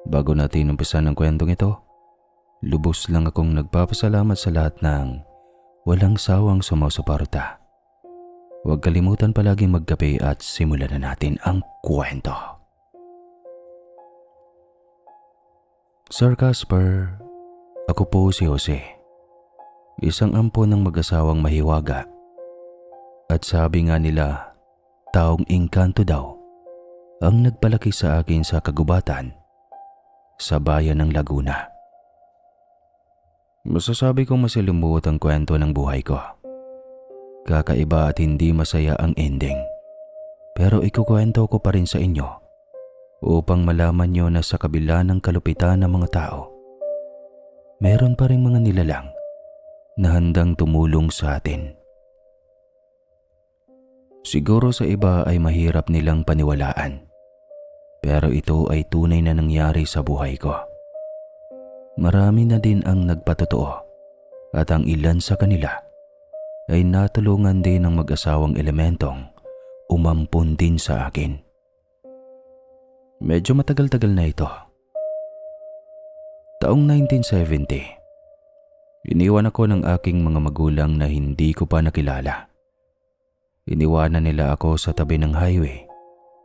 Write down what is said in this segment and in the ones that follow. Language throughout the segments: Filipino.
Bago natin umpisan ang kwentong ito, lubos lang akong nagpapasalamat sa lahat ng walang sawang sumusuporta. Huwag kalimutan palaging magkape at simulan na natin ang kwento. Sir Casper, ako po si Jose. Isang ampon ng mag-asawang mahiwaga. At sabi nga nila, taong engkanto daw ang nagpalaki sa akin sa kagubatan sa bayan ng Laguna. Masasabi kong masalimuot ang kwento ng buhay ko. Kakaiba at hindi masaya ang ending. Pero ikukwento ko pa rin sa inyo upang malaman nyo na sa kabila ng kalupitan ng mga tao, meron pa rin mga nilalang na handang tumulong sa atin. Siguro sa iba ay mahirap nilang paniwalaan, pero ito ay tunay na nangyari sa buhay ko. Marami na din ang nagpatotoo at ang ilan sa kanila ay natulungan din ng mag-asawang elementong umampun din sa akin. Medyo matagal-tagal na ito. Taong 1970, iniwan ako ng aking mga magulang na hindi ko pa nakilala. Iniwanan nila ako sa tabi ng highway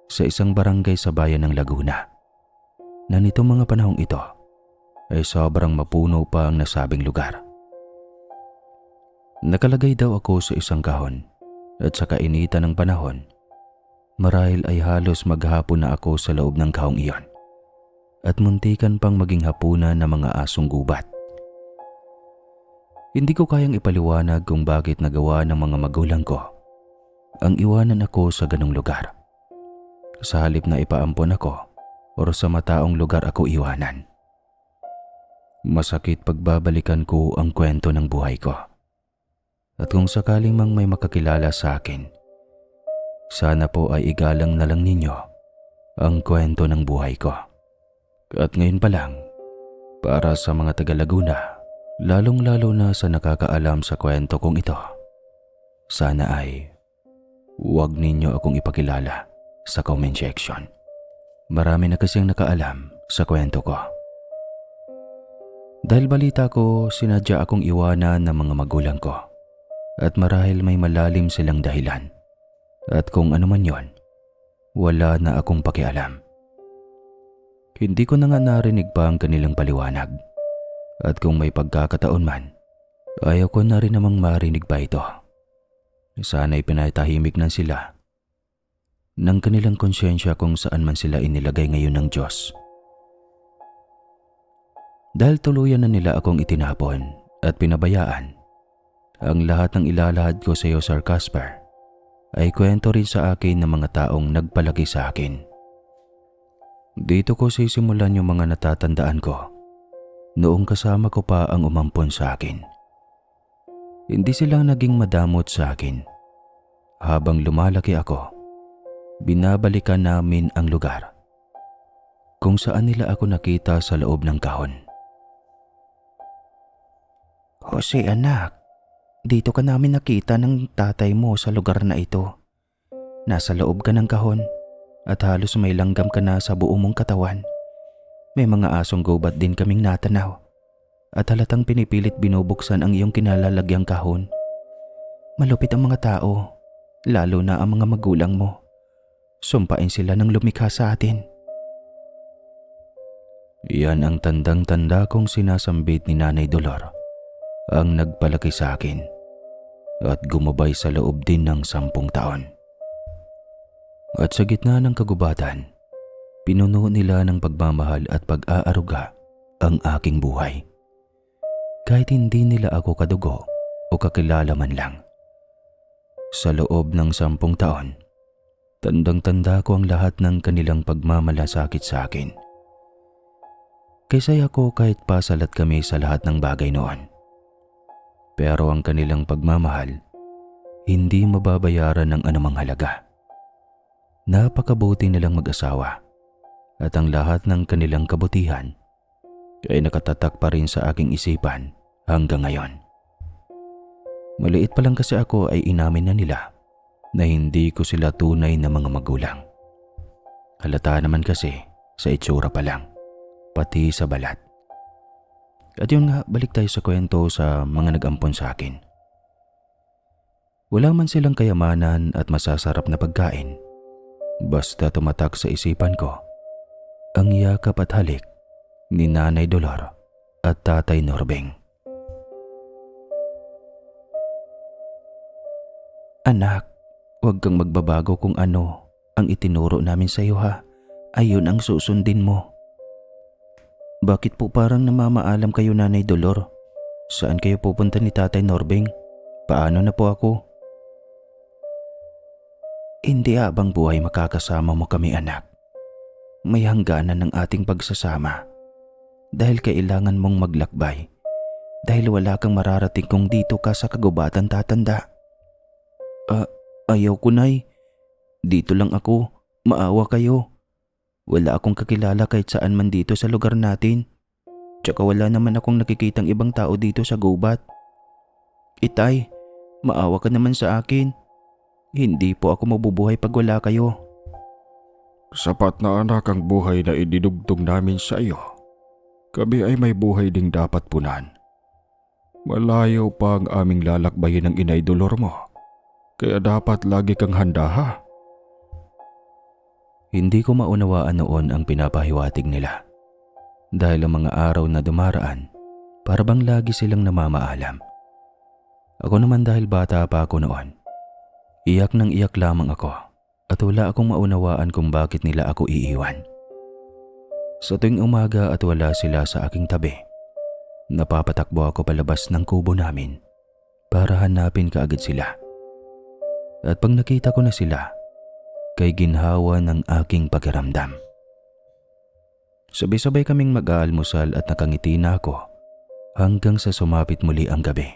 sa isang barangay sa bayan ng Laguna na nitong mga panahong ito ay sobrang mapuno pa ang nasabing lugar. Nakalagay daw ako sa isang kahon at sa kainitan ng panahon, marahil ay halos maghapon na ako sa loob ng kahong iyon at muntikan pang maging hapunan ng mga asong gubat. Hindi ko kayang ipaliwanag kung bakit nagawa ng mga magulang ko ang iwanan ako sa ganong lugar. Sa halip na ipaampon ako o sa mataong lugar ako iwanan. Masakit pagbabalikan ko ang kwento ng buhay ko. At kung sakaling mang may makakilala sa akin, sana po ay igalang na lang ninyo ang kwento ng buhay ko. At ngayon pa lang, para sa mga taga Laguna, lalong-lalo na sa nakakaalam sa kwento kong ito, sana ay huwag ninyo akong ipakilala sa comment section. Marami na kasing nakaalam sa kwento ko. Dahil balita ko, sinadya akong iwanan ng mga magulang ko. At marahil may malalim silang dahilan. At kung ano man yon, wala na akong pakialam. Hindi ko na nga narinig pa ang kanilang paliwanag. At kung may pagkakataon man, ayaw ko na rin namang marinig pa ito. Sana'y pinatahimik na sila ng kanilang konsyensya kung saan man sila inilagay ngayon ng Diyos. Dahil tuluyan na nila akong itinapon at pinabayaan, ang lahat ng ilalahad ko sa iyo, Sir Casper, ay kwento rin sa akin ng mga taong nagpalaki sa akin. Dito ko sisimulan yung mga natatandaan ko noong kasama ko pa ang umampon sa akin. Hindi sila naging madamot sa akin. Habang lumalaki ako, binabalikan namin ang lugar kung saan nila ako nakita sa loob ng kahon. Jose anak, dito ka namin nakita ng tatay mo sa lugar na ito. Nasa loob ka ng kahon at halos may langgam ka na sa buong mong katawan. May mga asong gubat din kaming natanaw at halatang pinipilit binubuksan ang iyong kinalalagyang kahon. Malupit ang mga tao, lalo na ang mga magulang mo. Sumpain sila ng lumikha sa atin. Iyan ang tandang-tanda kong sinasambit ni Nanay Dolor, ang nagpalaki sa akin at gumabay sa loob din ng 10 taon. At sa gitna ng kagubatan, pinuno nila ng pagmamahal at pag-aaruga ang aking buhay. Kahit hindi nila ako kadugo o kakilala man lang. Sa loob ng 10 taon, tandang-tanda ko ang lahat ng kanilang pagmamalasakit sa akin. Kaysay ako kahit pasalat kami sa lahat ng bagay noon. Pero ang kanilang pagmamahal, hindi mababayaran ng anumang halaga. Napakabuti nilang mag-asawa at ang lahat ng kanilang kabutihan ay nakatatak pa rin sa aking isipan hanggang ngayon. Maliit pa lang kasi ako ay inamin na nila na hindi ko sila tunay na mga magulang. Halata naman kasi sa itsura pa lang. pati sa balat. At yun nga, balik tayo sa kwento sa mga nag-ampon sa akin. Wala man silang kayamanan at masasarap na pagkain. Basta tumatak sa isipan ko ang yakap at halik ni Nanay Dolor at Tatay Norbeng. Anak, huwag kang magbabago kung ano ang itinuro namin sa iyo ha. Ayun ang susundin mo. Bakit po parang namamaalam kayo, Nanay Dolor? Saan kayo pupunta ni Tatay Norbeng? Paano na po ako? Hindi habang buhay makakasama mo kami, anak. May hangganan ng ating pagsasama. Dahil kailangan mong maglakbay. Dahil wala kang mararating kung dito ka sa kagubatan tatanda. Ayaw ko, Nay. Dito lang ako. Maawa kayo. Wala akong kakilala kahit saan man dito sa lugar natin. Tsaka wala naman akong nakikitang ibang tao dito sa gubat. Itay, maawa ka naman sa akin. Hindi po ako mabubuhay pag wala kayo. Sapat na anak ang buhay na idinugtong namin sa iyo. Kami ay may buhay ding dapat punan. Malayo pa ang aming lalakbayin ng Inay Dolor mo. Kaya dapat lagi kang handa ha. Hindi ko maunawaan noon ang pinapahiwatig nila. Dahil ang mga araw na dumaraan, para bang lagi silang namamaalam. Ako naman dahil bata pa ako noon. Iyak nang iyak lamang ako at wala akong maunawaan kung bakit nila ako iiwan. Sa tuwing umaga at wala sila sa aking tabi, napapatakbo ako palabas ng kubo namin para hanapin kaagad sila. At pag nakita ko na sila, kay ginhawa ng aking pakiramdam. Sabay-sabay kaming mag-aalmusal at nakangiti na ako hanggang sa sumapit muli ang gabi.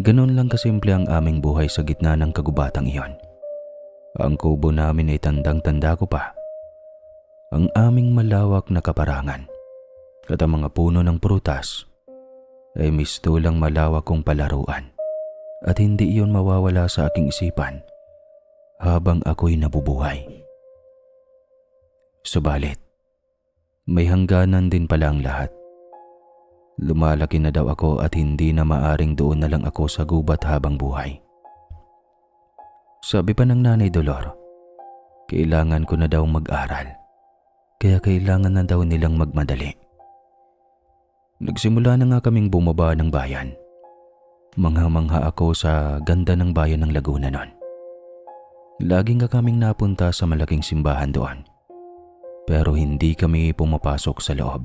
Ganon lang kasimple ang aming buhay sa gitna ng kagubatang iyon. Ang kubo namin ay tandang-tanda ko pa. Ang aming malawak na kaparangan at ang mga puno ng prutas ay mistulang malawak kong palaruan at hindi iyon mawawala sa aking isipan habang ako'y nabubuhay. Subalit, may hangganan din pala ang lahat. Lumalaki na daw ako at hindi na maaring doon na lang ako sa gubat habang buhay. Sabi pa ng Nanay Dolor, kailangan ko na daw mag-aral. Kaya kailangan na daw nilang magmadali. Nagsimula na nga kaming bumaba ng bayan. Mangha-mangha ako sa ganda ng bayan ng Laguna noon. Laging ka kaming napunta sa malaking simbahan doon. Pero hindi kami pumapasok sa loob.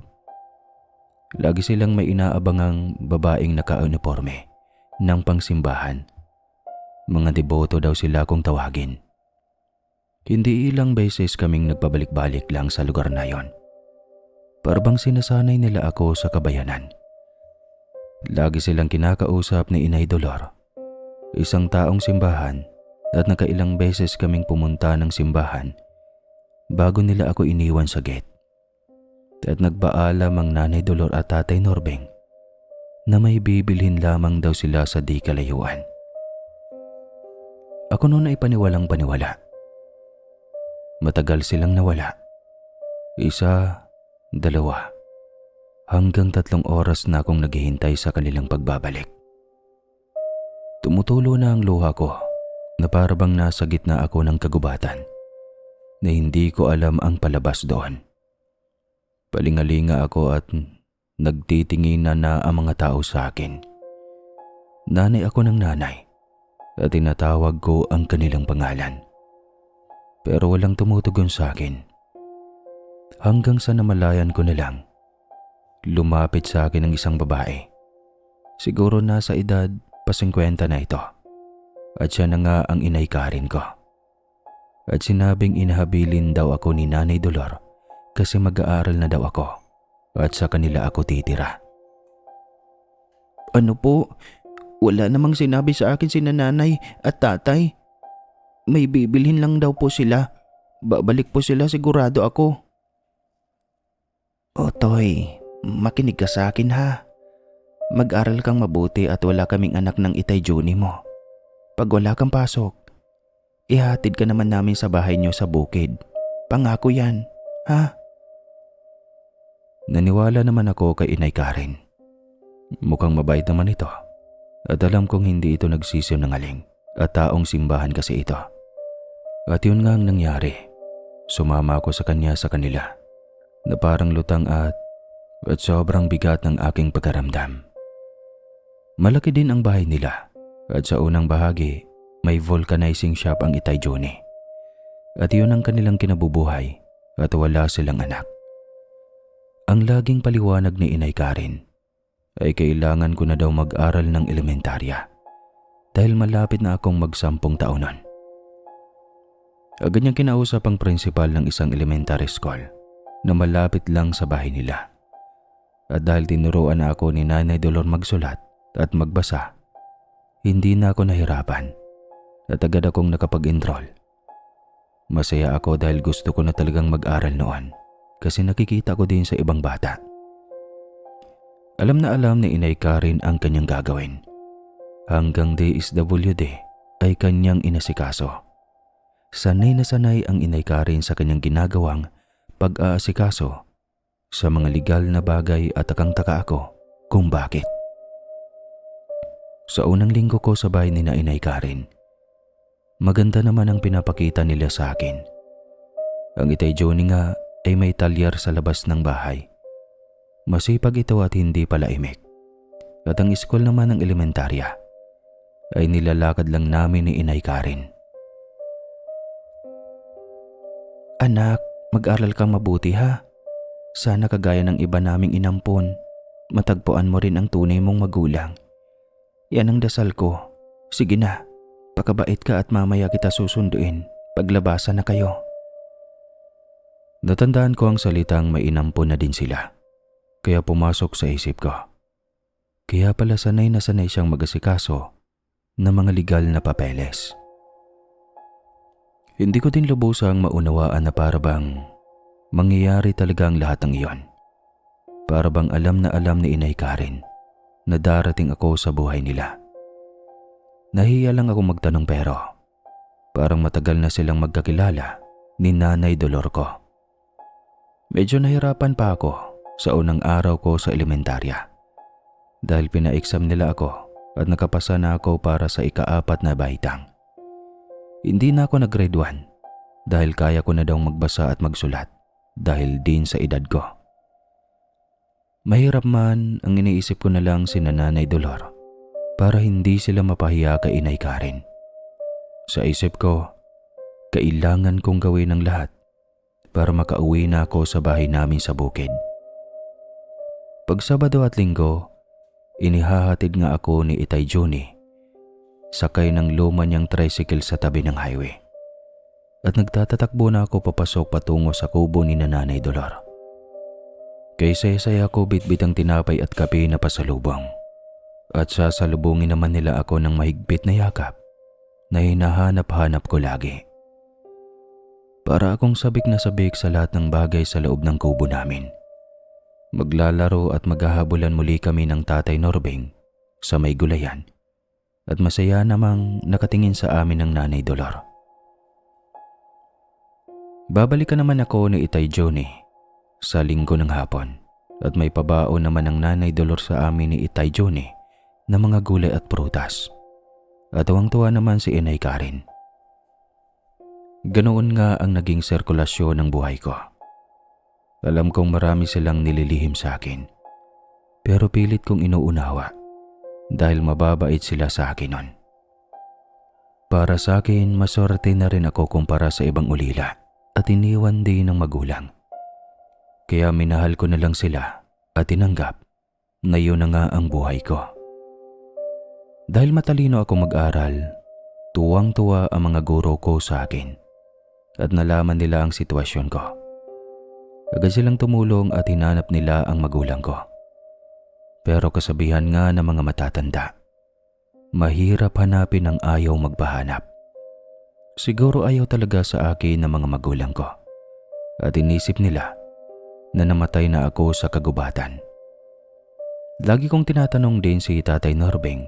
Lagi silang may inaabangang babaeng naka-uniforme ng pangsimbahan. Mga deboto daw sila kung tawagin. Hindi ilang beses kaming nagpabalik-balik lang sa lugar na yon. Parang sinasanay nila ako sa kabayanan. Lagi silang kinakausap ni Inay Dolor, isang taong simbahan, at nakailang beses kaming pumunta ng simbahan bago nila ako iniwan sa gate. At nagpaalam ang Nanay Dolor at Tatay Norbeng na may bibilhin lamang daw sila sa di kalayuan. Ako noon ay paniwalang-paniwala. Matagal silang nawala. 1, 2, hanggang 3 oras na akong naghihintay sa kanilang pagbabalik. Tumutulo na ang luha ko na parabang nasa gitna ako ng kagubatan na hindi ko alam ang palabas doon. Palingalinga ako at nagtitingin na ang mga tao sa akin. Nanay ako ng nanay at tinatawag ko ang kanilang pangalan. Pero walang tumutugon sa akin. Hanggang sa namalayan ko na lang, lumapit sa akin ang isang babae. Siguro nasa edad pa 50 na ito. At siya na nga ang inay Karen ko. At sinabing inahabilin daw ako ni Nanay Dolor kasi mag-aaral na daw ako at sa kanila ako titira. Ano po? Wala namang sinabi sa akin si nanay at tatay. May bibilhin lang daw po sila. Babalik po sila sigurado ako. Otoy, makinig ka sa akin ha. Mag-aral kang mabuti at wala kaming anak ng Itay Juni mo. Pag wala kang pasok, ihatid ka naman namin sa bahay niyo sa bukid. Pangako yan, ha? Naniwala naman ako kay Inay Karen. Mukhang mabait naman ito at alam kong hindi ito nagsisinungaling at taong simbahan kasi ito. At yun nga ang nangyari. Sumama ako sa kanila na parang lutang at sobrang bigat ng aking pagkaramdam. Malaki din ang bahay nila at sa unang bahagi may vulcanizing shop ang Itay Johnny. At yun ang kanilang kinabubuhay at wala silang anak. Ang laging paliwanag ni Inay Karen ay kailangan ko na daw mag-aral ng elementarya dahil malapit na akong mag-10 taon nun. Agad niyang kinausap ang principal ng isang elementary school na malapit lang sa bahay nila. At dahil tinuruan na ako ni Nanay Dolor magsulat at magbasa, hindi na ako nahirapan at agad akong nakapag-enroll. Masaya ako dahil gusto ko na talagang mag-aral noon kasi nakikita ko din sa ibang bata. Alam na alam ni Inay Karen ang kanyang gagawin. Hanggang DSWD ay kanyang inasikaso. Sanay na sanay ang Inay Karen sa kanyang ginagawang pag-aasikaso sa mga legal na bagay at takang-taka ako kung bakit. Sa unang linggo ko sa bahay ni Inay Karen, maganda naman ang pinapakita nila sa akin. Ang Itay Johnny nga ay may talyer sa labas ng bahay. Masipag ito at hindi palaimik. At ang school naman ng elementarya ay nilalakad lang namin ni Inay Karen. Anak, mag-aral kang mabuti ha. Sana kagaya ng iba naming inampon, matagpuan mo rin ang tunay mong magulang. Yan ang dasal ko. Sige na, pakabait ka at mamaya kita susunduin paglabasan na kayo. Natandaan ko ang salitang may inampon na din sila, kaya pumasok sa isip ko. Kaya pala sanay na sanay siyang mag-asikaso ng mga legal na papeles. Hindi ko din lubusang maunawaan na parabang mangyayari talaga ang lahat ng iyon. Parabang alam na alam ni Inay Karen na darating ako sa buhay nila. Nahiya lang ako magtanong pero parang matagal na silang magkakilala ni Nanay Dolor ko. Medyo nahirapan pa ako sa unang araw ko sa elementarya dahil pina-exam nila ako at nakapasa na ako para sa ika-4 na baitang. Hindi na ako nag-grade 1 dahil kaya ko na daw magbasa at magsulat dahil din sa edad ko. Mahirap man ang iniisip ko na lang si Nanay Dolor para hindi sila mapahiya kay Inay Karen. Sa isip ko, kailangan kong gawin ang lahat para makauwi na ako sa bahay namin sa bukid. Pag Sabado at Linggo, inihahatid nga ako ni Itay Johnny sakay ng luma niyang tricycle sa tabi ng highway. At nagtatatakbo na ako papasok patungo sa kubo ni Nanay Dolor. Kaysa-saya ako bitbit ang tinapay at kape na pasalubong. At sasalubungin naman nila ako ng mahigpit na yakap na hinahanap-hanap ko lagi. Para akong sabik na sabik sa lahat ng bagay sa loob ng kubo namin. Maglalaro at maghahabulan muli kami ng Tatay Norbeng sa may gulayan. At masaya namang nakatingin sa amin ng Nanay Dolor. Babalikan naman ako ni Itay Johnny sa Linggo ng hapon at may pabaon naman ng Nanay Dolor sa amin ni Itay Johnny na mga gulay at prutas. At tuwang-tuwa naman si Inay Karen. Ganoon nga ang naging sirkulasyon ng buhay ko. Alam kong marami silang nililihim sa akin pero pilit kong inuunawa dahil mababait sila sa akin nun. Para sa akin, maswerte na rin ako kumpara sa ibang ulila at iniwan din ng magulang. Kaya minahal ko na lang sila at tinanggap na yun na nga ang buhay ko. Dahil matalino ako mag-aral, tuwang-tuwa ang mga guro ko sa akin at nalaman nila ang sitwasyon ko. Agad silang tumulong at hinanap nila ang magulang ko. Pero kasabihan nga ng mga matatanda, mahirap hanapin ang ayaw magpahanap. Siguro ayaw talaga sa akin ng mga magulang ko at inisip nila na namatay na ako sa kagubatan. Lagi kong tinatanong din si Tatay Norbeng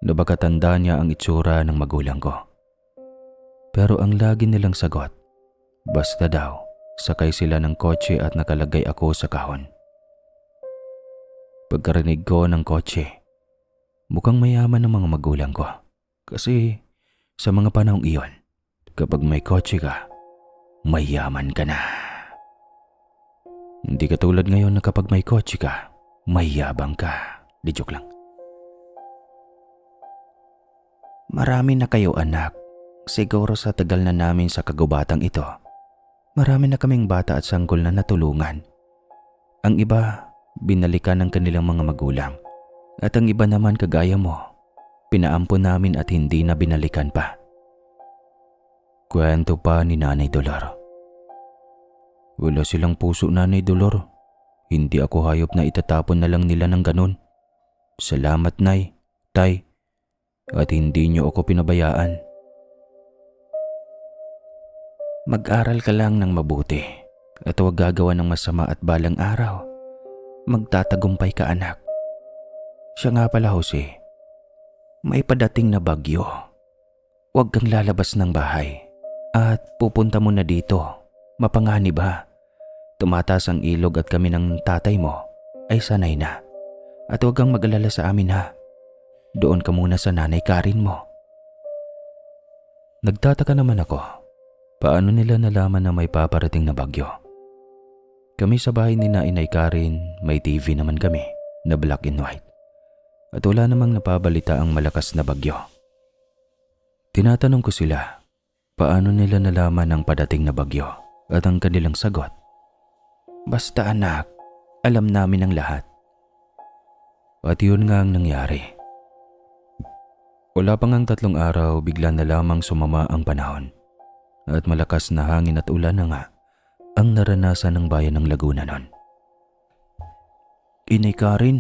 na baka tanda niya ang itsura ng magulang ko. Pero ang lagi nilang sagot, basta daw sakay sila ng kotse at nakalagay ako sa kahon. Pagkarinig ko ng kotse, mukhang mayaman ang mga magulang ko. Kasi sa mga panahong iyon, kapag may kotse ka, mayaman ka na. Hindi katulad ngayon na kapag may kotse ka, mayabang ka. Di joke lang. Marami na kayo anak. Siguro sa tagal na namin sa kagubatang ito, marami na kaming bata at sanggol na natulungan. Ang iba, binalikan ng kanilang mga magulang. At ang iba naman kagaya mo, pinaampon namin at hindi na binalikan pa. Kwento pa ni Nanay Dolor. Wala silang puso, Nanay Dolor. Hindi ako hayop na itatapon na lang nila ng ganun. Salamat, Nay, Tay, at hindi niyo ako pinabayaan. Mag-aral ka lang ng mabuti at huwag gagawa ng masama at balang araw magtatagumpay ka, anak. Siya nga pala, Jose, may padating na bagyo. Huwag kang lalabas ng bahay at pupunta mo na dito. Mapanganib ha. Tumataas ang ilog at kami ng tatay mo ay sanay na. At huwag kang mag-alala sa amin ha. Doon ka muna sa nanay Karin mo. Nagtataka naman ako. Paano nila nalaman na may paparating na bagyo? Kami sa bahay ni Inay Karin, may TV naman kami na black and white. At wala namang napabalita ang malakas na bagyo. Tinatanong ko sila, paano nila nalaman ang padating na bagyo? At ang kanilang sagot, basta anak, alam namin ang lahat. At yun nga ang nangyari. Wala pang ang 3 araw, bigla na lamang sumama ang panahon. At malakas na hangin at ulan na nga ang naranasan ng bayan ng Laguna noon. Inay Karin,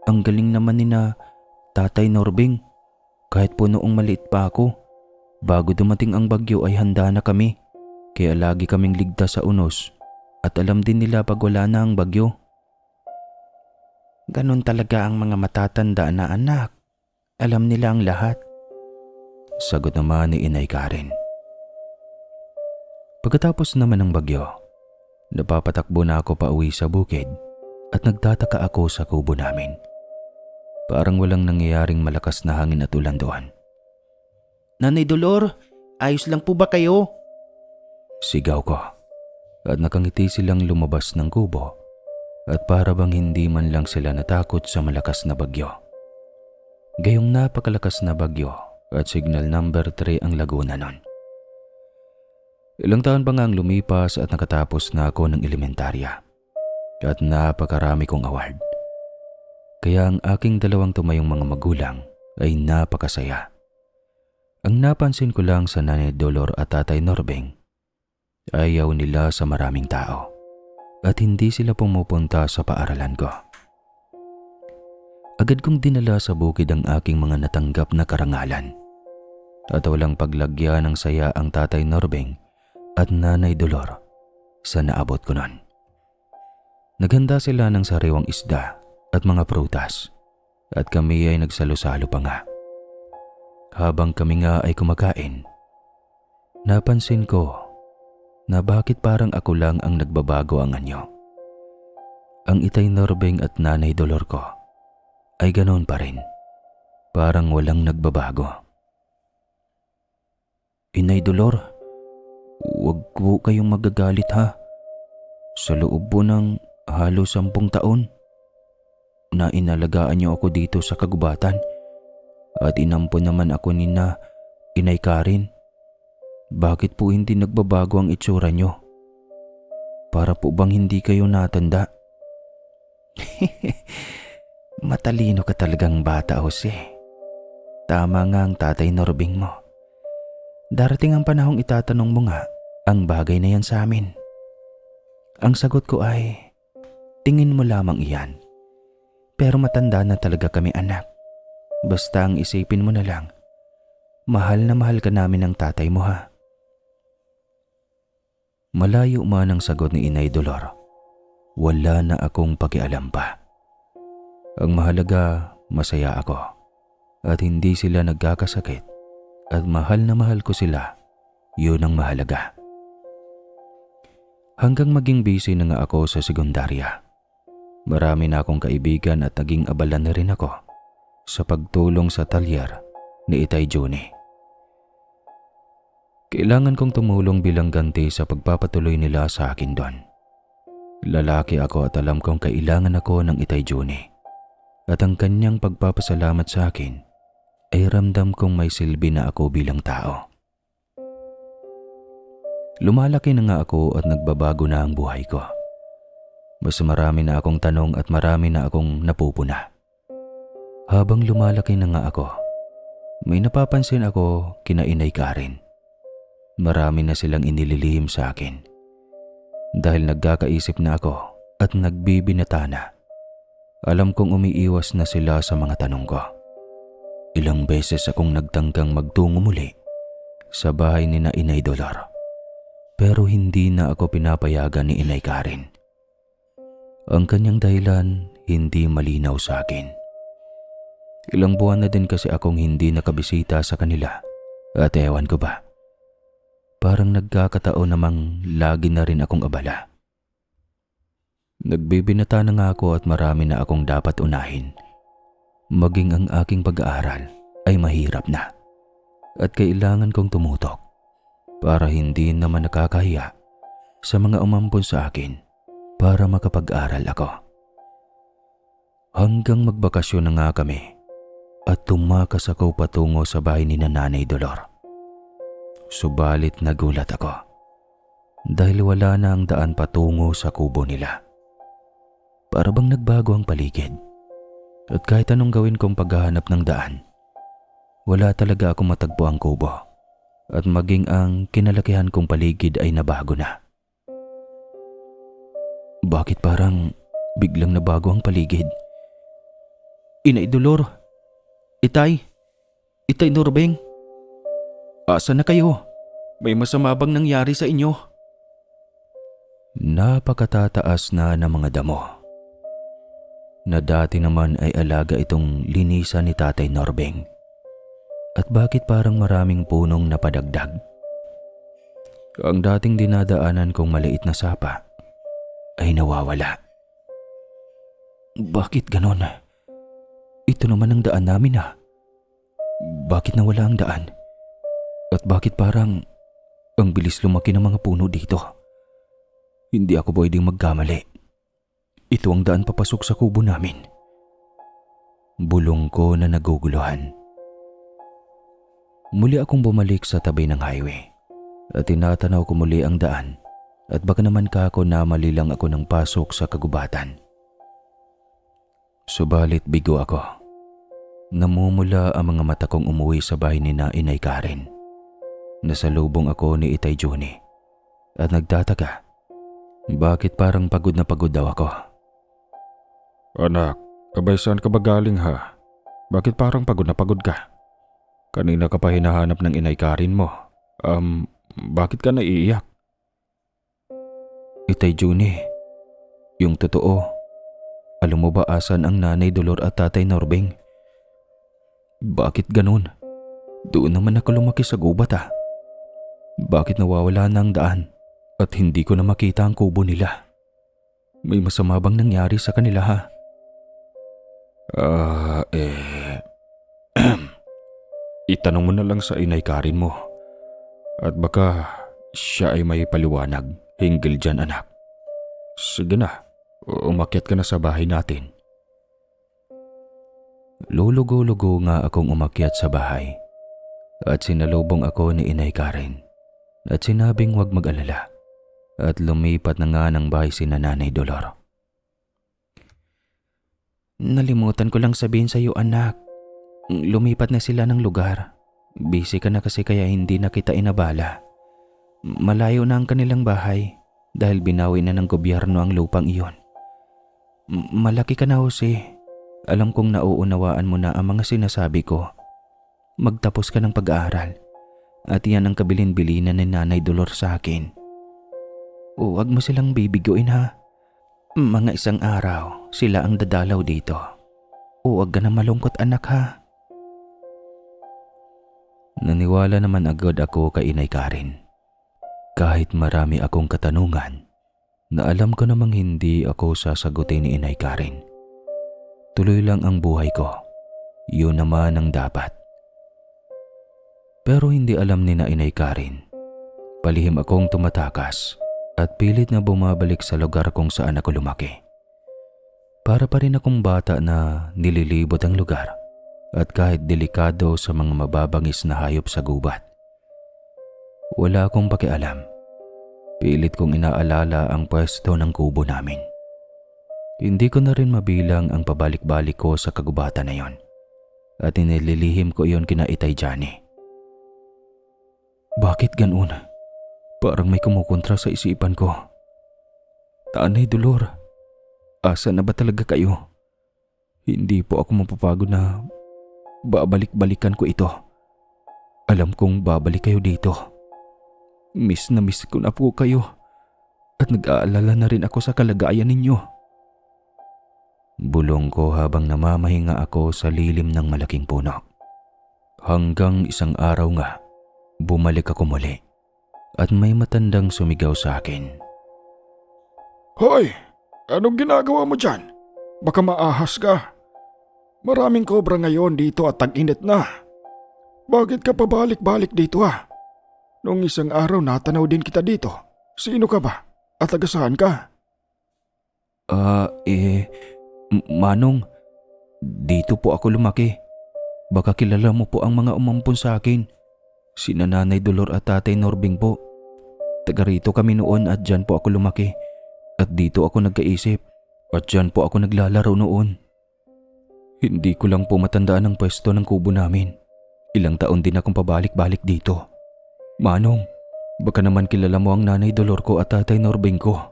ang galing naman ni na Tatay Norbing. Kahit po noong maliit pa ako, bago dumating ang bagyo ay handa na kami. Kaya lagi kaming ligtas sa unos at alam din nila pag wala na ang bagyo. Ganon talaga ang mga matatanda na anak. Alam nila ang lahat. Sagot naman ni Inay Karin. Pagkatapos naman ng bagyo, napapatakbo na ako pa uwi sa bukid at nagtataka ako sa kubo namin. Parang walang nangyayaring malakas na hangin at ulan doon. Nanay Dolor, ayos lang po ba kayo? Sigaw ko at nakangiti silang lumabas ng kubo at para bang hindi man lang sila natakot sa malakas na bagyo. Gayong napakalakas na bagyo at signal number 3 ang Laguna noon. Ilang taon pa nga ang lumipas at nakatapos na ako ng elementarya at napakarami kong award. Kaya ang aking 2 tumayong mga magulang ay napakasaya. Ang napansin ko lang sa Nanay Dolor at Tatay Norbing, ayaw nila sa maraming tao at hindi sila pumupunta sa paaralan ko. Agad kong dinala sa bukid ang aking mga natanggap na karangalan at walang paglagya ng saya ang Tatay Norbing at Nanay Dolor sa naabot ko nun. Naghanda sila ng sariwang isda at mga prutas at kami ay nagsalo-salo pa nga. Habang kami nga ay kumakain, napansin ko na bakit parang ako lang ang nagbabago ang anyo. Ang Itay Norbing at Nanay Dolor ko ay ganoon pa rin. Parang walang nagbabago. Inay Dolor, huwag po kayong magagalit ha. Sa loob po ng halos 10 taon na inalagaan niyo ako dito sa kagubatan at inampon naman ako ni na Inay Karin. Bakit po hindi nagbabago ang itsura niyo? Para po bang hindi kayo natanda? Matalino ka talagang bata, Jose. Tama nga ang Tatay Norbing mo. Darating ang panahong itatanong mo nga ang bagay na yan sa amin. Ang sagot ko ay, tingin mo lamang iyan. Pero matanda na talaga kami anak. Basta ang isipin mo na lang, mahal na mahal ka namin ng tatay mo ha. Malayo man ang sagot ni Inay Dolor. Wala na akong pakialam pa. Ang mahalaga, masaya ako. At hindi sila nagkakasakit. At mahal na mahal ko sila. Yun ang mahalaga. Hanggang maging busy na nga ako sa sekundarya. Marami na akong kaibigan at naging abala na rin ako sa pagtulong sa talyer ni Itay Juni. Kailangan kong tumulong bilang ganti sa pagpapatuloy nila sa akin doon. Lalaki ako at alam kong kailangan ako ng Itay Juni. At ang kanyang pagpapasalamat sa akin ay ramdam kong may silbi na ako bilang tao. Lumalaki na nga ako at nagbabago na ang buhay ko. Mas marami na akong tanong at marami na akong napupuna. Habang lumalaki na nga ako, may napapansin ako kina Inay Karen. Marami na silang inililihim sa akin. Dahil nagkakaisip na ako at nagbibinata na. Alam kong umiiwas na sila sa mga tanong ko. Ilang beses akong nagtangkang magtungo muli sa bahay ni na Inay Dolor. Pero hindi na ako pinapayagan ni Inay Karen. Ang kanyang dahilan hindi malinaw sa akin. Ilang buwan na din kasi akong hindi nakabisita sa kanila at ewan ko ba, parang nagkakataon namang lagi na rin akong abala. Nagbibinata na nga ako at marami na akong dapat unahin. Maging ang aking pag-aaral ay mahirap na at kailangan kong tumutok para hindi naman nakakahiya sa mga umampon sa akin para makapag-aral ako. Hanggang magbakasyon na nga kami at tumakas ako patungo sa bahay ni Nanay Dolor. Subalit nagulat ako dahil wala na ang daan patungo sa kubo nila. Para bang nagbago ang paligid at kahit anong gawin kong paghahanap ng daan, wala talaga akong matagpo ang kubo at maging ang kinalakihan kong paligid ay nabago na. Bakit parang biglang nabago ang paligid? Inay Dolor, Itay Norbeng, asa na kayo? May masama bang nangyari sa inyo? Napakatataas na ng mga damo na dati naman ay alaga itong linisan ni Tatay Norbeng. At bakit parang maraming punong napadagdag? Ang dating dinadaanan kong maliit na sapa ay nawawala. Bakit ganon? Ito naman ang daan namin ha. Bakit nawala ang daan? At bakit parang ang bilis lumaki ng mga puno dito? Hindi ako pwedeng magkamali. Ito ang daan papasok sa kubo namin. Bulong ko na naguguluhan. Muli akong bumalik sa tabi ng highway at tinatanaw ko muli ang daan at baka naman kako na mali lang ako ng pasok sa kagubatan. Subalit bigo ako. Namumula ang mga mata kong umuwi sa bahay ni na Inay Karen. Nasalubong ako ni Itay Juni at nagtataka. Bakit parang pagod na pagod daw ako? Anak, abay saan ka ba galing ha? Bakit parang pagod na pagod ka? Kanina ka pa hinahanap ng Inay Karen mo. Bakit ka naiiyak? Itay Juni, yung totoo, alam mo ba asan ang Nanay Dolor at Tatay Norbeng? Bakit ganun? Doon naman ako lumaki sa gubat ah. Bakit nawawala na ang daan at hindi ko na makita ang kubo nila? May masama bang nangyari sa kanila ha? Itanong mo na lang sa Inay Karen mo. At baka siya ay may paliwanag hinggil dyan anak. Sige na, umakyat ka na sa bahay natin. Lulugo-lugo nga akong umakyat sa bahay at sinalubong ako ni Inay Karen at sinabing huwag mag-alala at lumipat na nga ng bahay si Nanay Dolor. Nalimutan ko lang sabihin sa iyo anak, lumipat na sila ng lugar. Busy ka na kasi kaya hindi na kita inabala. Malayo na ang kanilang bahay dahil binawi na ng gobyerno ang lupang iyon. Malaki ka na Jose. Alam kong nauunawaan mo na ang mga sinasabi ko. Magtapos ka ng pag-aaral at yan ang kabilin-bilinan ni Nanay Dolor sa akin. Huwag mo silang bibiguin ha. Mga isang araw sila ang dadalaw dito. Huwag ka na malungkot anak ha. Naniwala naman agad ako kay Inay Karen. Kahit marami akong katanungan na alam ko namang hindi ako sasagutin ni Inay Karen. Tuloy lang ang buhay ko. Yun naman ang dapat. Pero hindi alam ni na Inay Karen. Palihim akong tumatakas at pilit na bumabalik sa lugar kung saan ako lumaki. Para pa rin akong bata na nililibot ang lugar at kahit delikado sa mga mababangis na hayop sa gubat. Wala akong pakialam. Pilit kong inaalala ang pwesto ng kubo namin. Hindi ko na rin mabilang ang pabalik-balik ko sa kagubatan na yon at inililihim ko yon kina Itay Johnny. Bakit ganun? Parang may kumukontra sa isipan ko. Tanay Dolor, asa na ba talaga kayo? Hindi po ako mapapagod na babalik-balikan ko ito. Alam kong babalik kayo dito. Miss na miss ko na po kayo at nag-aalala na rin ako sa kalagayan ninyo. Bulong ko habang namamahinga ako sa lilim ng malaking puno. Hanggang isang araw nga, bumalik ako muli at may matandang sumigaw sa akin. Hoy! Anong ginagawa mo dyan? Baka maahas ka. Maraming kobra ngayon dito at tag-init na. Bakit ka pabalik-balik dito ha? Noong isang araw natanaw din kita dito. Sino ka ba? At taga saan ka? Manong, dito po ako lumaki. Baka kilala mo po ang mga umampun sa akin. Sina Nanay Dolor at Tatay Norbing po. Taga rito kami noon at dyan po ako lumaki. At dito ako nagkaisip. At dyan po ako naglalaro noon. Hindi ko lang po matandaan ang pwesto ng kubo namin. Ilang taon din akong pabalik-balik dito. Manong, baka naman kilala mo ang Nanay Dolor ko at Tatay Norbing ko.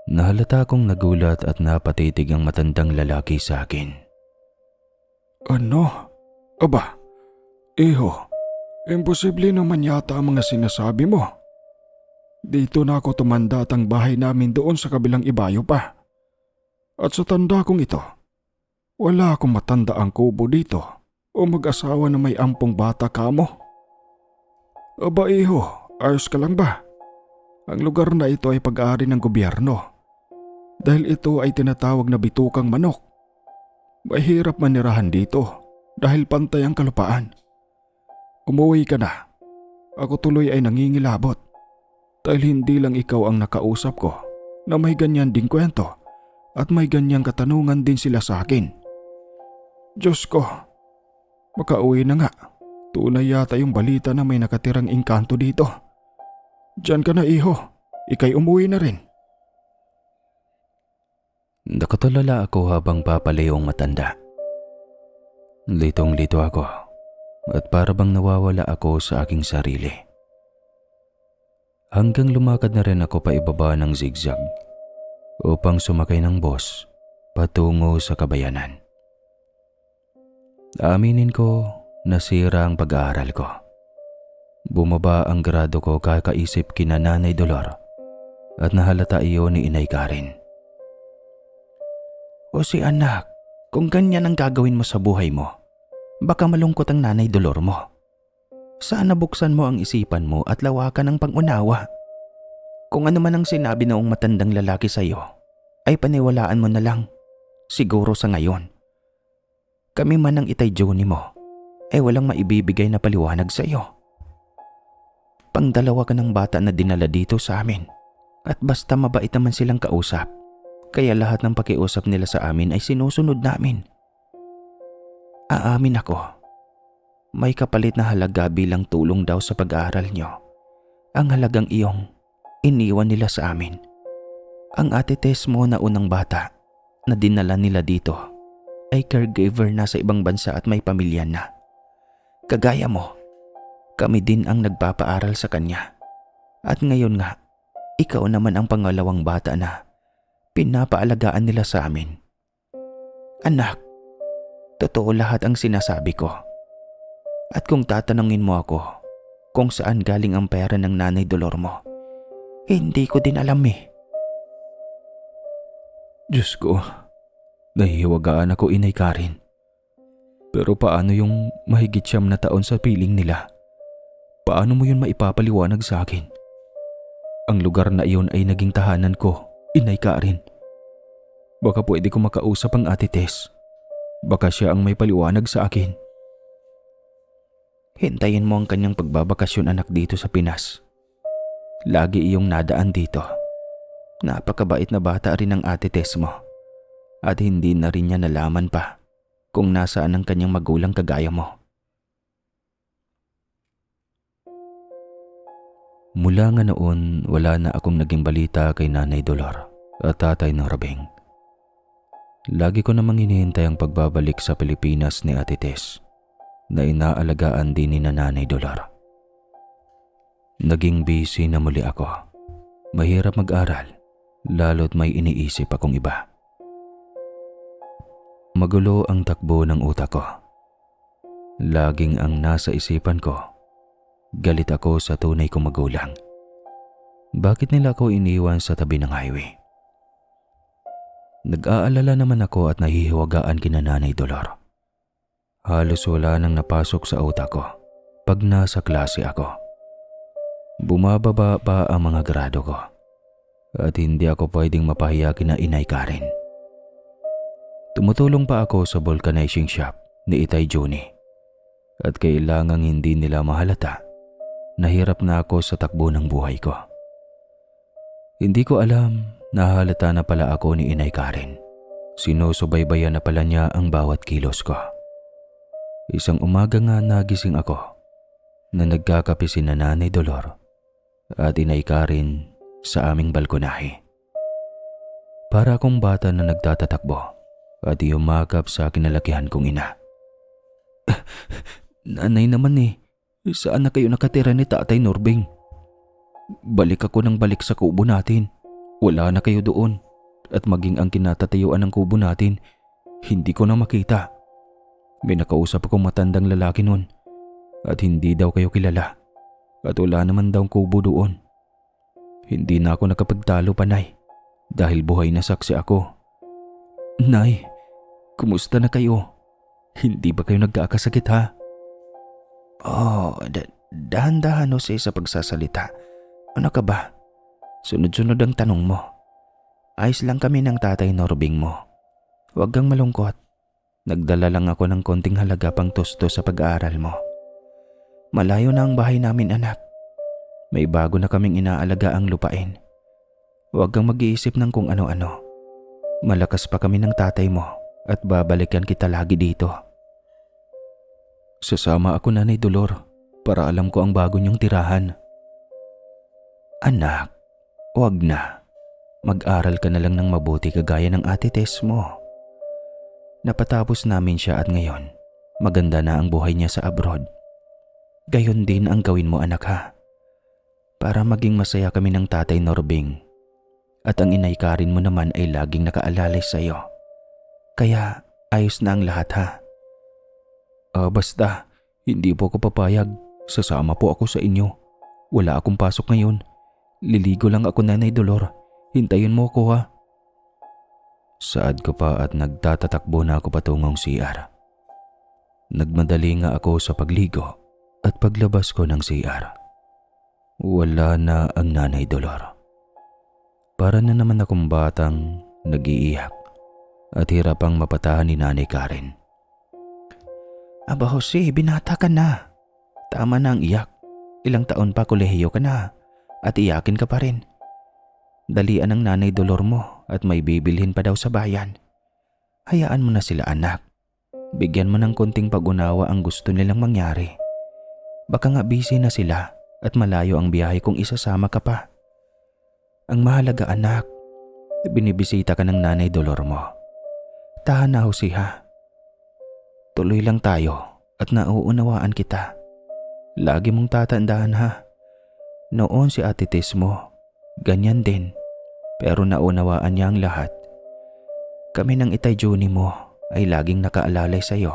Nahalata akong nagulat at napatitig ang matandang lalaki sa akin. Ano? Aba, iho, imposible naman yata ang mga sinasabi mo. Dito na ako tumanda at ang bahay namin doon sa kabilang ibayo pa. At sa tanda kong ito, wala akong matanda ang kubo dito o mag-asawa na may ampong bata kamo. Aba iho, ayos ka lang ba? Ang lugar na ito ay pag-aari ng gobyerno dahil ito ay tinatawag na bitukang manok. Mahirap manirahan dito dahil pantay ang kalupaan. Umuwi ka na. Ako tuloy ay nangingilabot dahil hindi lang ikaw ang nakausap ko na may ganyan ding kwento at may ganyang katanungan din sila sa akin. Diyos ko, makauwi na nga. Tunay yata yung balita na may nakatirang engkanto dito. Diyan ka na iho, ikay umuwi na rin. Nakatulala ako habang papalayo ang matanda. Litong-lito ako at para bang nawawala ako sa aking sarili. Hanggang lumakad na rin ako pa ibaba ng zigzag upang sumakay ng bus patungo sa kabayanan. Aminin ko, nasira ang pag-aaral ko. Bumaba ang grado ko kakaisip kina Nanay Dolor at nahalata iyon ni Inay Karen. O si anak, kung ganyan ang gagawin mo sa buhay mo, baka malungkot ang Nanay Dolor mo. Sana buksan mo ang isipan mo at lawakan ang pang-unawa. Kung ano man ang sinabi noong matandang lalaki sa iyo, ay paniwalaan mo na lang, siguro sa ngayon. Kami man ang Itay Johnny mo, ay walang maibibigay na paliwanag sa iyo. Pangdalawa ka ng bata na dinala dito sa amin at basta mabait naman silang kausap. Kaya lahat ng pakiusap nila sa amin ay sinusunod namin. Aamin ako, may kapalit na halaga bilang tulong daw sa pag-aaral nyo. Ang halagang iyong iniwan nila sa amin. Ang ate Tess mo na unang bata na dinala nila dito ay caregiver na sa ibang bansa at may pamilya na. Kagaya mo, kami din ang nagpapaaral sa kanya. At ngayon nga, ikaw naman ang pangalawang bata na pinapaalagaan nila sa amin. Anak, totoo lahat ang sinasabi ko. At kung tatanungin mo ako kung saan galing ang pera ng Nanay Dolor mo, hindi ko din alam eh. Diyos ko, nahihiwagaan ako, Inay Karen. Pero paano yung mahigit 9 na taon sa piling nila? Paano mo yun maipapaliwanag sa akin? Ang lugar na iyon ay naging tahanan ko, Inay Karen. Baka pwede ko makausap ang Ate Tess. Baka siya ang may paliwanag sa akin. Hintayin mo ang kanyang pagbabakasyon anak dito sa Pinas. Lagi iyong nadaan dito. Napakabait na bata rin ang Ate Tess mo. At hindi na rin niya nalaman pa kung nasaan ang kanyang magulang kagaya mo. Mula nga noon, wala na akong naging balita kay Nanay Dolor at Tatay Norbeng. Lagi ko namang hinihintay ang pagbabalik sa Pilipinas ni Ate Tess na inaalagaan din ni Nanay Dolor. Naging busy na muli ako. Mahirap mag-aral, lalo't may iniisip akong iba. Magulo ang takbo ng utak ko. Laging ang nasa isipan ko, galit ako sa tunay kong magulang. Bakit nila ako iniwan sa tabi ng highway? Nag-aalala naman ako at nahihiwagaan kina Nanay Dolor. Halos wala nang napasok sa utak ko pag nasa klase ako. Bumababa pa ang mga grado ko at hindi ako pwedeng mapahiya kina Inay Karen. Tumutulong pa ako sa vulcanizing shop ni Itay Juni at kailangang hindi nila mahalata. Nahirap na ako sa takbo ng buhay ko. Hindi ko alam, nahalata na pala ako ni Inay Karen. Sinusubaybayan na pala niya ang bawat kilos ko. Isang umaga nga nagising ako na nagkakape si Nanay Dolor at Inay Karen sa aming balkonahe. Para akong bata na nagtatatakbo at yumakap sa kinalakihan kong ina. Nanay naman saan na kayo nakatira ni Tatay Norbeng? Balik ako ng balik sa kubo natin. Wala na kayo doon at maging ang kinatatayuan ng kubo natin, hindi ko na makita. May nakausap akong matandang lalaki noon at hindi daw kayo kilala at wala naman daw kubo doon. Hindi na ako nakapagtalo pa, Nay, dahil buhay na saksi ako. Nay, kumusta na kayo? Hindi ba kayo nagkakasakit, ha? Oh, dahan-dahan Jose sa pagsasalita. Ano ka ba? Sunod-sunod ang tanong mo. Ayos lang kami ng Tatay Norbeng mo. Huwag kang malungkot. Nagdala lang ako ng konting halaga pang tusto sa pag-aaral mo. Malayo na ang bahay namin, anak. May bago na kaming inaalaga ang lupain. Huwag kang mag-iisip ng kung ano-ano. Malakas pa kami ng tatay mo at babalikan kita lagi dito. Sasama ako, Nanay Dolor, para alam ko ang bago niyong tirahan. Anak, huwag na. Mag-aral ka na lang ng mabuti kagaya ng Ate Tess mo. Napatapos namin siya at ngayon, maganda na ang buhay niya sa abroad. Gayon din ang gawin mo, anak, ha? Para maging masaya kami ng Tatay Norbeng. At ang Inay Karen mo naman ay laging nakaalalay sa iyo. Kaya ayos na ang lahat, ha? Basta, hindi po ako papayag. Sasama po ako sa inyo. Wala akong pasok ngayon. Liligo lang ako, Nanay Dolor. Hintayin mo ko, ha? Saad ko pa at nagtatatakbo na ako patungong CR. Nagmadali nga ako sa pagligo at paglabas ko ng CR. Wala na ang Nanay Dolor. Para na naman akong batang nag-iiyak at hirapang mapatahan ni Nanay Karen. Aba Jose, binata ka na. Tama na ang iyak. Ilang taon pa kolehiyo ka na at iyakin ka pa rin. Dalian ang Nanay Dolor mo at may bibilhin pa daw sa bayan. Hayaan mo na sila, anak. Bigyan mo ng konting pag-unawa ang gusto nilang mangyari. Baka nga busy na sila at malayo ang biyahe kung isasama ka pa. Ang mahalaga, anak, binibisita ka ng Nanay Dolor mo. Tahan na, Jose, ha? Tuloy lang tayo at nauunawaan kita. Lagi mong tatandaan, ha? Noon si Ate Tess mo, ganyan din. Pero naunawaan niya ang lahat. Kami ng Itay Juni mo ay laging nakaalalay sa iyo.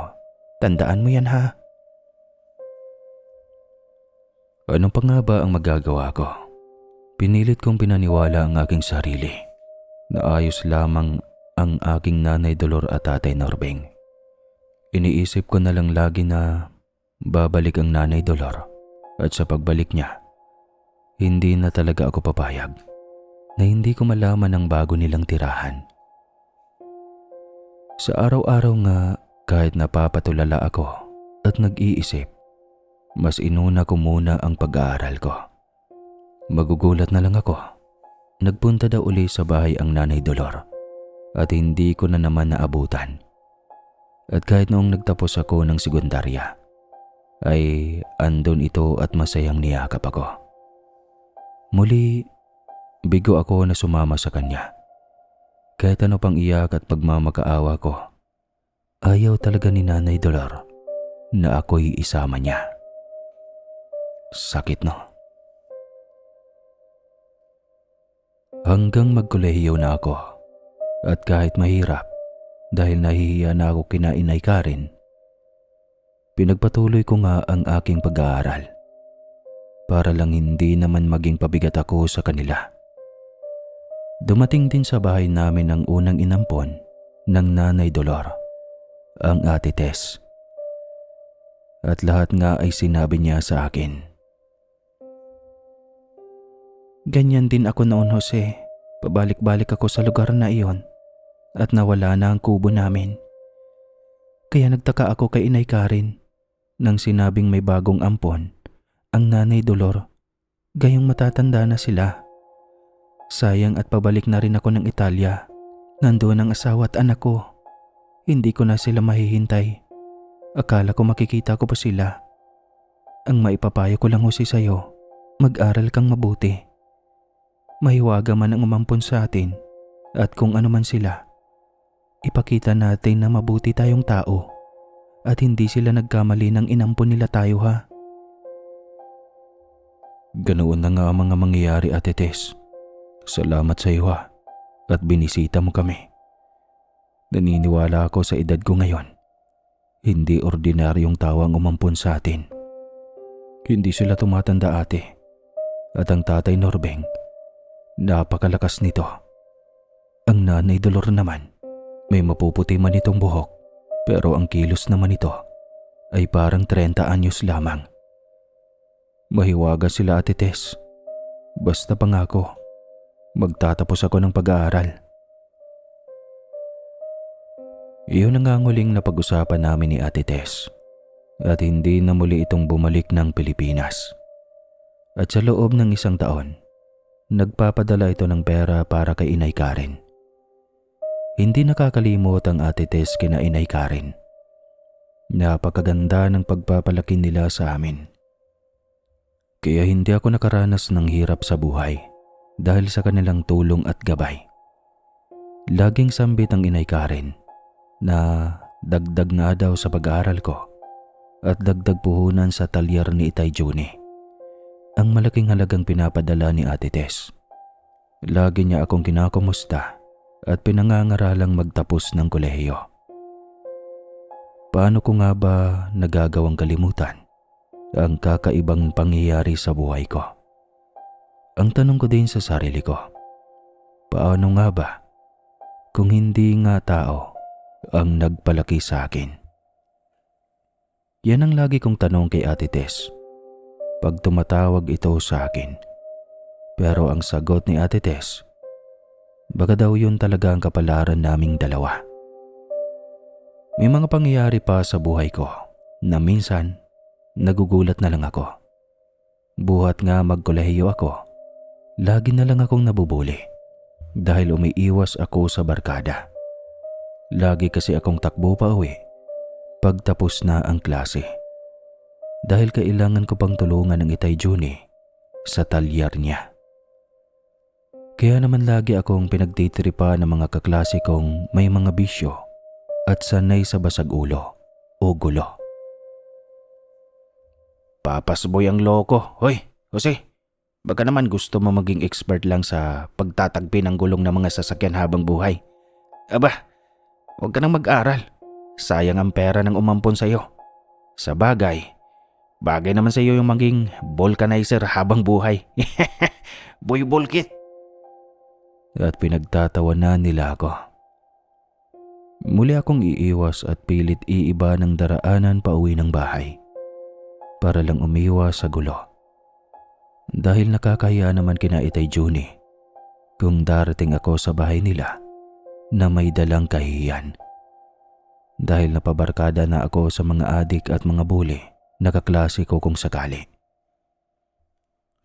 Tandaan mo yan, ha? Ano pa nga ba ang magagawa ko? Pinilit kong pinaniwala ang aking sarili na ayos lamang ang aking Nanay Dolor at Tatay Norbeng. Iniisip ko na lang lagi na babalik ang Nanay Dolor at sa pagbalik niya Hindi na talaga ako papayag na hindi ko malaman ang bago nilang tirahan. Sa araw-araw nga, kahit napapatulala ako at nag-iisip, mas inuna ko muna ang pag-aaral ko. Magugulat na lang ako. Nagpunta daw uli sa bahay ang Nanay Dolor at hindi ko na naman naabutan. At kahit noong nagtapos ako ng sekundarya, ay andun ito at masayang niyakap ako. Muli, bigo ako na sumama sa kanya. Kahit ano pang iyak at pagmamakaawa ko, ayaw talaga ni Nanay Dolor na ako'y isama niya. Sakit no? Hanggang magkolehiyo na ako at kahit mahirap dahil nahihiya na ako kina Inay Karen, pinagpatuloy ko nga ang aking pag-aaral para lang hindi naman maging pabigat ako sa kanila. Dumating din sa bahay namin ang unang inampon ng Nanay Dolor, ang Ate Tess. At lahat nga ay sinabi niya sa akin. Ganyan din ako noon, Jose. Pabalik-balik ako sa lugar na iyon at nawala na ang kubo namin. Kaya nagtaka ako kay Inay Karen nang sinabing may bagong ampon ang Nanay Dolor, gayong matatanda na sila. Sayang at pabalik na rin ako ng Italia. Nandoon ang asawa at anak ko. Hindi ko na sila mahihintay. Akala ko makikita ko pa sila. Ang maipapayo ko lang, Jose, sa'yo, mag-aral kang mabuti. Mahiwaga man ang umampon sa atin at kung ano man sila, ipakita natin na mabuti tayong tao at hindi sila nagkamali ng inampon nila tayo, ha? Ganoon na nga ang mga mangyayari, Ate Tess. Salamat sa iyo, ha, at binisita mo kami. Naniniwala ako sa edad ko ngayon. Hindi ordinaryong tao ang umampon sa atin. Hindi sila tumatanda, ate. At ang Tatay Norbeng, napakalakas nito. Ang Nanay Dolor naman, may mapuputi man itong buhok, pero ang kilos naman ito ay parang 30 anyos lamang. Mahiwaga sila, Ate Tess. Basta pangako, magtatapos ako ng pag-aaral. Iyon ang huling na pag-usapan namin ni Ate Tess at hindi na muli itong bumalik ng Pilipinas. At sa loob ng 1 taon, nagpapadala ito ng pera para kay Inay Karen. Hindi nakakalimot ang Ate Tess kina Inay Karen. Napakaganda ng pagpapalaki nila sa amin. Kaya hindi ako nakaranas ng hirap sa buhay dahil sa kanilang tulong at gabay. Laging sambit ang Inay Karen na dagdag nga daw sa pag-aaral ko at dagdag puhunan sa talyer ni Itay Juni ang malaking halagang pinapadala ni Ate Tess. Lagi niya akong kinakumusta at pinangangaralang magtapos ng kolehiyo. Paano ko nga ba nagagawang kalimutan ang kakaibang pangyayari sa buhay ko? Ang tanong ko din sa sarili ko, paano nga ba kung hindi nga tao ang nagpalaki sa akin? Yan ang lagi kong tanong kay Ate Tess pag tumatawag ito sa akin. Pero ang sagot ni Ate Tess, baka daw yun talaga ang kapalaran naming dalawa. May mga pangyayari pa sa buhay ko na minsan nagugulat na lang ako. Buhat nga magkolehiyo ako, lagi na lang akong nabubuli dahil umiiwas ako sa barkada. Lagi kasi akong takbo pa uwi pagtapos na ang klase dahil kailangan ko pang tulungan ng Itay Juni sa talyer niya. Kaya naman lagi akong pinagtitripa ng mga kaklase kong may mga bisyo at sanay sa basag ulo o gulo. Papasboy ang loko. Hoy, Jose, baka naman gusto mo maging expert lang sa pagtatagpi ng gulong ng mga sasakyan habang buhay. Aba, huwag ka nang mag-aral. Sayang ang pera ng umampon sa'yo. Sa bagay naman sa'yo yung maging vulcanizer habang buhay. Boy Bulkit. At pinagtatawanan nila ako. Muli akong iiwas at pilit iiba ng daraanan pa uwi ng bahay para lang umiwas sa gulo. Dahil nakakahiya naman kina Itay Juni kung darating ako sa bahay nila na may dalang kahihiyan. Dahil napabarkada na ako sa mga adik at mga bully na kaklase ko kung sakali.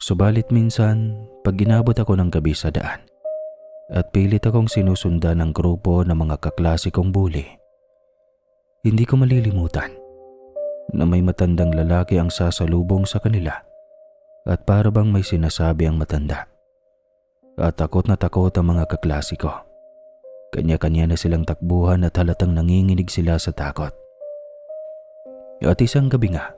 Subalit minsan, pag ginabot ako ng gabi sa daan at pilit akong sinusundan ng grupo ng mga kaklase kong bully, hindi ko malilimutan na may matandang lalaki ang sasalubong sa kanila at para bang may sinasabi ang matanda. At takot na takot ang mga kaklase ko. Kanya-kanya na silang takbuhan at halatang nanginginig sila sa takot. At isang gabi nga,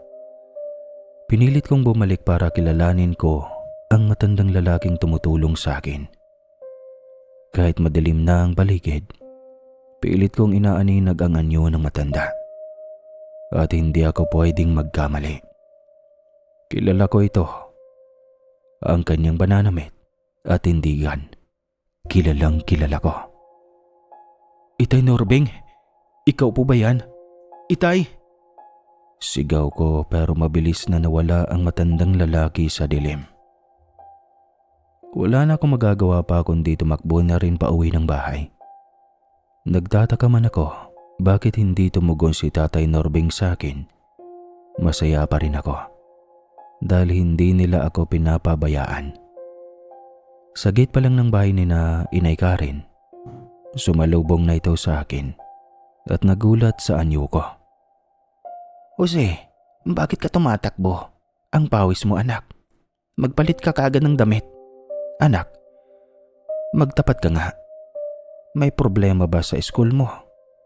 pinilit kong bumalik para kilalanin ko ang matandang lalaking tumutulong sa akin. Kahit madilim na ang paligid, pilit kong inaaninag ang anyo ng matanda. At hindi ako pwedeng magkamali. Kilala ko ito. Ang kanyang bananamit at tindigan. Kilalang kilala ko. Itay Norbeng, ikaw po ba yan? Itay! Sigaw ko pero mabilis na nawala ang matandang lalaki sa dilim. Wala na akong magagawa pa kundi tumakbo na rin pauwi ng bahay. Nagtataka man ako bakit hindi tumugon si Tatay Norbeng sa akin. Masaya pa rin ako dahil hindi nila ako pinapabayaan. Sa gate pa lang ng bahay ni na Inay Karen, sumalubong na ito sa akin at nagulat sa anyo ko. Jose, bakit ka tumatakbo? Ang pawis mo anak. Magpalit ka kaagad ng damit. Anak, magtapat ka nga. May problema ba sa school mo?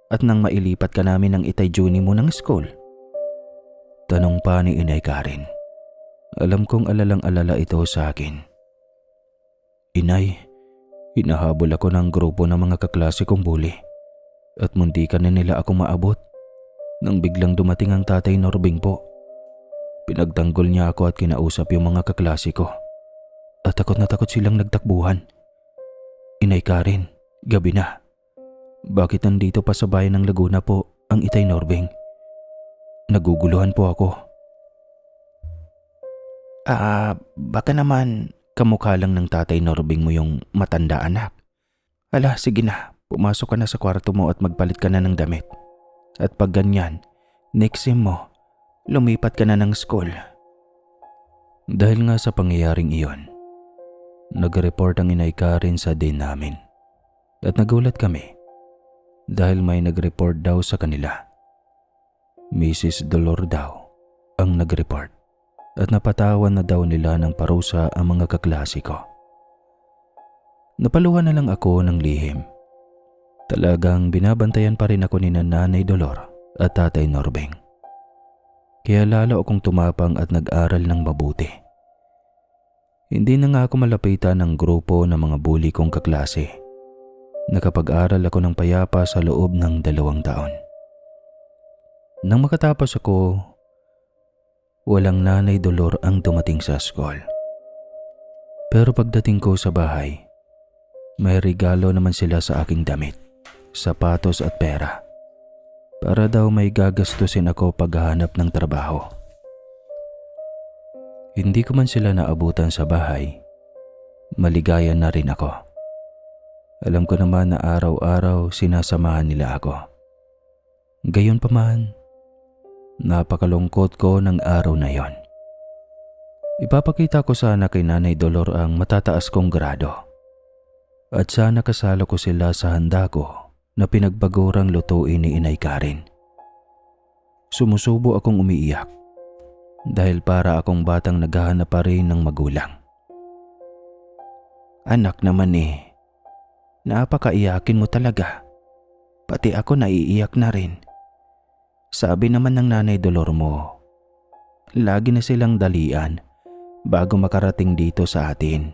At nang mailipat ka namin ng Itay Juni mo ng school? Tanong pa ni Inay Karen. Alam kong alalang-alala ito sa akin. Inay, hinahabol ako ng grupo ng mga kaklase kong bully at muntikan na nila ako maabot nang biglang dumating ang Tatay Norbeng po. Pinagtanggol niya ako at kinausap yung mga kaklase ko at takot na takot silang nagtakbuhan. Inay Karen, gabi na. Bakit nandito pa sa bayan ng Laguna po ang Itay Norbeng? Naguguluhan po ako. Baka naman kamukha lang ng Tatay Norbeng mo yung matanda anak. Ala, sige na. Pumasok ka na sa kwarto mo at magpalit ka na ng damit. At pag ganyan, next sem mo, lumipat ka na ng school. Dahil nga sa pangyayaring iyon, nag-report ang Inay Karen sa din namin. At nagulat kami dahil may nag-report daw sa kanila. Mrs. Dolor daw ang nag-report at napatawan na daw nila ng parusa ang mga kaklase ko. Napaluhan na lang ako ng lihim. Talagang binabantayan pa rin ako ni Nanay Dolor at Tatay Norbeng. Kaya lalo akong tumapang at nag-aral ng mabuti. Hindi na nga ako malapitan ng grupo ng mga bully kong kaklase. Nakapag-aral ako ng payapa sa loob ng 2 taon. Nang makatapos ako, walang Nanay Dolor ang dumating sa school. Pero pagdating ko sa bahay, may regalo naman sila sa aking damit, sapatos at pera. Para daw may gagastusin ako paghahanap ng trabaho. Hindi ko man sila naabutan sa bahay, maligaya na rin ako. Alam ko naman na araw-araw sinasamahan nila ako. Gayunpaman, napakalungkot ko ng araw na yon. Ipapakita ko sana kay Nanay Dolor ang matataas kong grado. At sana kasalo ko sila sa handa ko na pinagbagorang lutuin ni Inay Karen. Sumusubo akong umiiyak dahil para akong batang naghahanap pa rin ng magulang. Anak naman napakaiyakin mo talaga. Pati ako naiiyak na rin. Sabi naman ng Nanay Dolor mo, lagi na silang dalian bago makarating dito sa atin.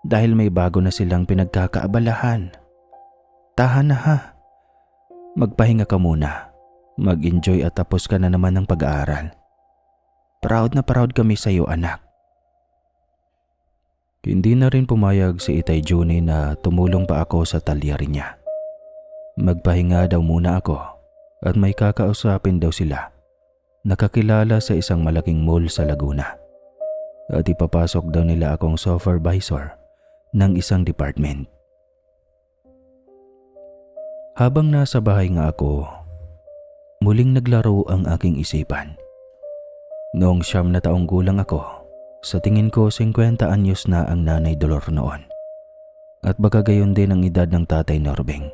Dahil may bago na silang pinagkakaabalahan. Tahan na ha. Magpahinga ka muna. Mag-enjoy at tapos ka na naman ng pag-aaral. Proud na proud kami sa iyo anak. Hindi na rin pumayag si Itay Juni na tumulong pa ako sa talyerin niya. Magpahinga daw muna ako at may kakausapin daw sila. Nakakilala sa isang malaking mall sa Laguna. at ipapasok daw nila akong supervisor ng isang department. Habang nasa bahay nga ako, muling naglaro ang aking isipan. Noong 9 na taong gulang ako, sa tingin ko 50 anyos na ang nanay Dolor noon. At baka gayon din ang edad ng tatay Norbeng.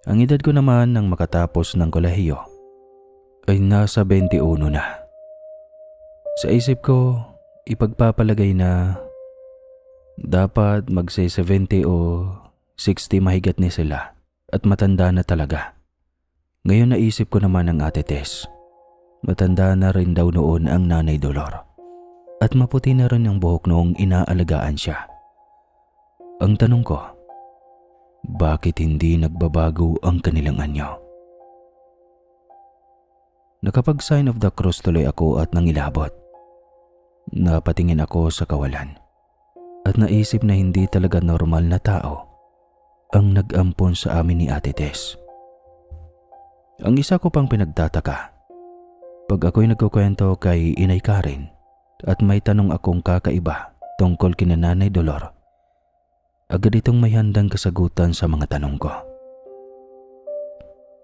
Ang edad ko naman nang makatapos ng kolehiyo ay nasa 21 na. Sa isip ko, ipagpapalagay na dapat magse-70 o 60 mahigat ni sila at matanda na talaga. Ngayon naisip ko naman ang Ate Tess. Matanda na rin daw noon ang nanay Dolor at maputi na rin ang buhok noong inaalagaan siya. Ang tanong ko, bakit hindi nagbabago ang kanilang anyo? Nakapag-sign of the cross tuloy ako at nangilabot. Napatingin ako sa kawalan at naisip na hindi talaga normal na tao ang nag-ampon sa amin ni Ate Tess. Ang isa ko pang pinagtataka, pag ako'y nagkukwento kay Inay Karen at may tanong akong kakaiba tungkol kina Nanay Dolor, agad itong may handang kasagutan sa mga tanong ko.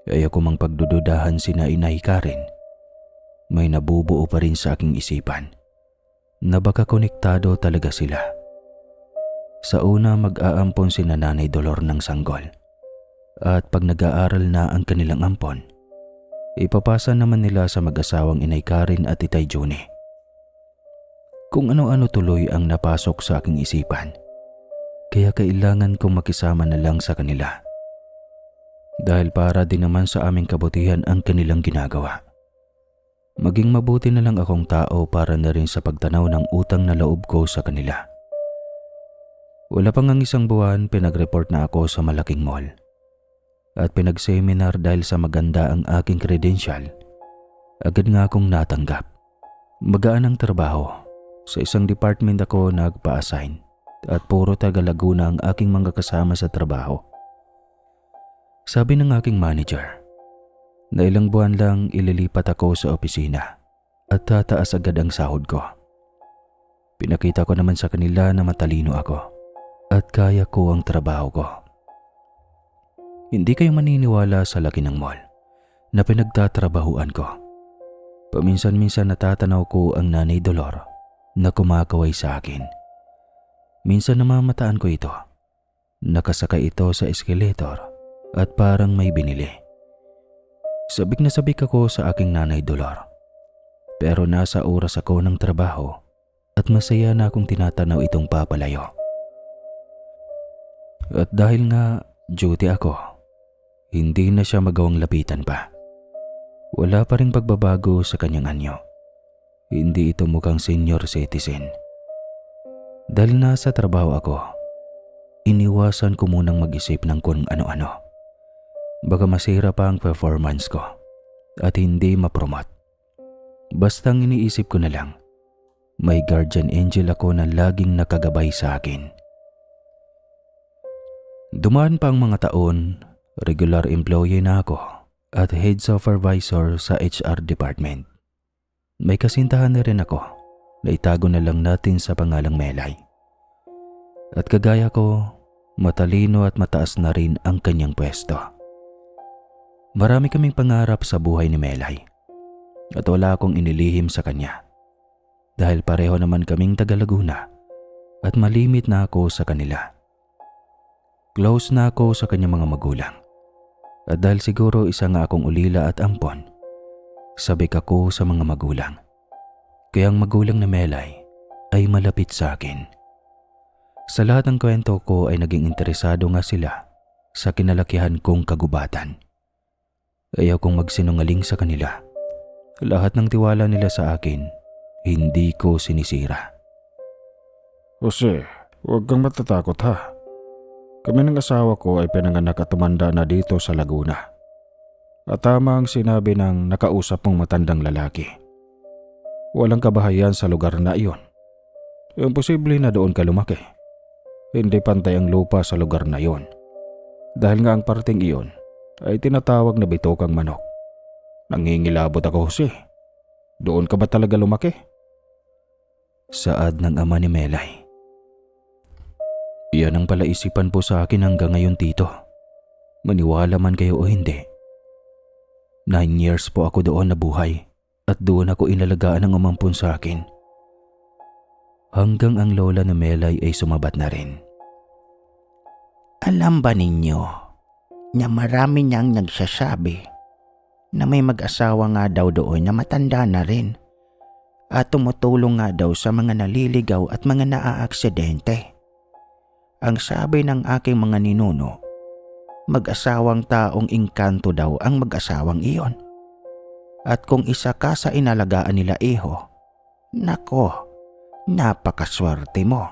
Kaya ko mang pagdududahan sina Inay Karen, may nabubuo pa rin sa aking isipan na baka konektado talaga sila. Sa una mag-aampon sina Nanay Dolor ng sanggol at pag nag-aaral na ang kanilang ampon, ipapasa naman nila sa mag-asawang Inay Karen at Itay Juni. Kung ano-ano tuloy ang napasok sa aking isipan. Kaya kailangan kong makisama na lang sa kanila. Dahil para din naman sa aming kabutihan ang kanilang ginagawa. Maging mabuti na lang akong tao para na rin sa pagtanaw ng utang na loob ko sa kanila. Wala pang ang 1 buwan, pinag-report na ako sa malaking mall. At pinag-seminar dahil sa maganda ang aking credential. Agad nga akong natanggap. Magaan ang trabaho. Sa isang department ako nagpa-assign. At puro taga Laguna ang aking mga kasama sa trabaho. Sabi ng aking manager na ilang buwan lang ililipat ako sa opisina at tataas agad ang sahod ko. Pinakita ko naman sa kanila na matalino ako at kaya ko ang trabaho ko. Hindi kayo maniniwala sa laki ng mall na pinagtatrabahuan ko. Paminsan-minsan natatanaw ko ang Nanay Dolor na kumakaway sa akin. Minsan namamataan ko ito. Nakasakay ito sa eskalator at parang may binili. Sabik na sabik ako sa aking Nanay Dolor. Pero nasa oras ako ng trabaho at masaya na akong tinatanaw itong papalayo. At dahil nga duty ako, hindi na siya magawang lapitan pa. Wala pa ring pagbabago sa kanyang anyo. Hindi ito mukhang senior citizen. Dahil nasa trabaho ako, iniwasan ko munang mag-isip ng kung ano-ano. Baka masira pa ang performance ko at hindi ma-promote. Bastang iniisip ko na lang, may guardian angel ako na laging nakagabay sa akin. Dumaan pa ang mga taon, regular employee na ako at head supervisor sa HR department. May kasintahan na rin ako. Naitago na lang natin sa pangalang Melay. At kagaya ko, matalino at mataas na rin ang kanyang pwesto. Marami kaming pangarap sa buhay ni Melay at wala akong inilihim sa kanya. Dahil pareho naman kaming taga Laguna at malimit na ako sa kanila. Close na ako sa kanyang mga magulang. At dahil siguro isa nga akong ulila at ampon, sabik ako sa mga magulang. Kaya ang magulang na Melay ay malapit sa akin. Sa lahat ng kwento ko ay naging interesado nga sila sa kinalakihan kong kagubatan. Ayaw kong magsinungaling sa kanila. Lahat ng tiwala nila sa akin, hindi ko sinisira. Jose, huwag kang matatakot ha. Kami ng asawa ko ay pinanganak at tumanda na dito sa Laguna. At tama ang sinabi ng nakausap mong matandang lalaki. Walang kabahayan sa lugar na iyon. Imposible na doon ka lumaki. Hindi pantay ang lupa sa lugar na iyon. Dahil nga ang parting iyon ay tinatawag na bitokang manok. Nangingilabot ako, Jose. Doon ka ba talaga lumaki? Saad ng ama ni Melay. Yan ang palaisipan po sa akin hanggang ngayon, tito. Maniwala man kayo o hindi. 9 years po ako doon nabuhay at doon ako inalagaan ng umampun sa akin. Hanggang ang lola ni Melay ay sumabat na rin. Alam ba ninyo na marami niyang nagsasabi na may mag-asawa nga daw doon na matanda na rin at tumutulong nga daw sa mga naliligaw at mga naaaksidente. Ang sabi ng aking mga ninuno, mag-asawang taong engkanto daw ang mag-asawang iyon. At kung isa ka sa inalagaan nila iho, nako, napakaswerte mo.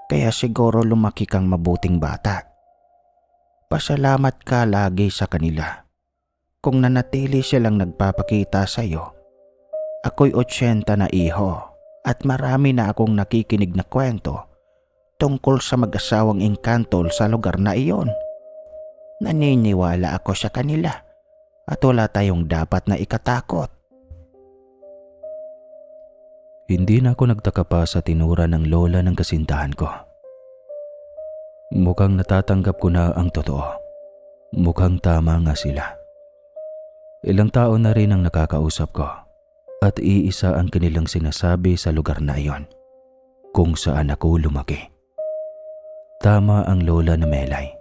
Kaya siguro lumaki kang mabuting bata. Pasalamat ka lagi sa kanila. Kung nanatili silang nagpapakita sa iyo, ako'y 80 na iho at marami na akong nakikinig na kwento tungkol sa mag-asawang engkantol sa lugar na iyon. Naniniwala ako sa kanila at wala tayong dapat na ikatakot. Hindi na ako nagtaka pa sa tinura ng lola ng kasintahan ko. Mukhang natatanggap ko na ang totoo. Mukhang tama nga sila. Ilang taon na rin ang nakakausap ko at iisa ang kanilang sinasabi sa lugar na iyon kung saan ako lumaki. Tama ang lola na Melay.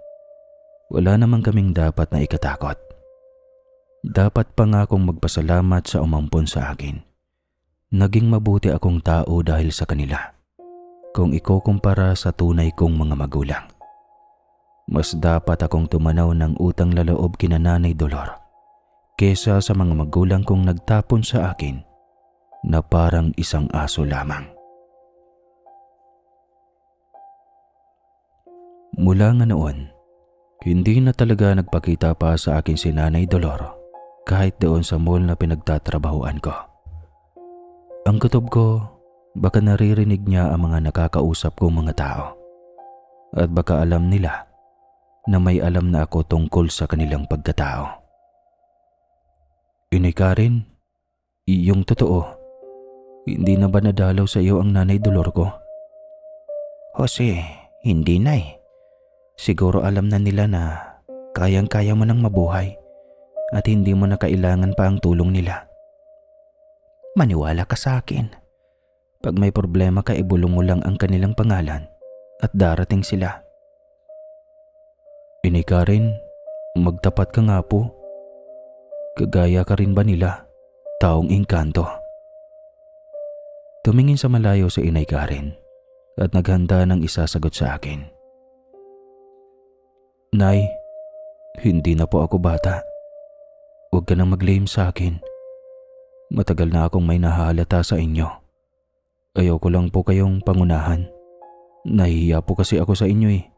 Wala namang kaming dapat na ikatakot. Dapat pa nga akong magpasalamat sa umampon sa akin. Naging mabuti akong tao dahil sa kanila kung ikukumpara sa tunay kong mga magulang. Mas dapat akong tumanaw ng utang laloob kina Nanay Dolor kesa sa mga magulang kong nagtapon sa akin na parang isang aso lamang. Mula nga noon, hindi na talaga nagpakita pa sa akin si Nanay Dolor kahit doon sa mall na pinagtatrabahuan ko. Ang kutob ko, baka naririnig niya ang mga nakakausap kong mga tao. At baka alam nila na may alam na ako tungkol sa kanilang pagkatao. Inay Karen, yung totoo, hindi na ba nadalaw sa iyo ang Nanay Dolor ko? Jose, hindi na eh. Siguro alam na nila na kayang-kaya mo nang mabuhay at hindi mo na kailangan pa ang tulong nila. Maniwala ka sa akin. Pag may problema ka, ibulong mo lang ang kanilang pangalan at darating sila. Inay Karen, magtapat ka nga po. Kagaya ka rin ba nila, taong engkanto? Tumingin sa malayo si Inay Karen at naghanda ng isasagot sa akin. Nay, hindi na po ako bata. Huwag ka nang mag-blame sa akin. Matagal na akong may nahahalata sa inyo. Ayaw ko lang po kayong pangunahan. Nahihiya po kasi ako sa inyo eh.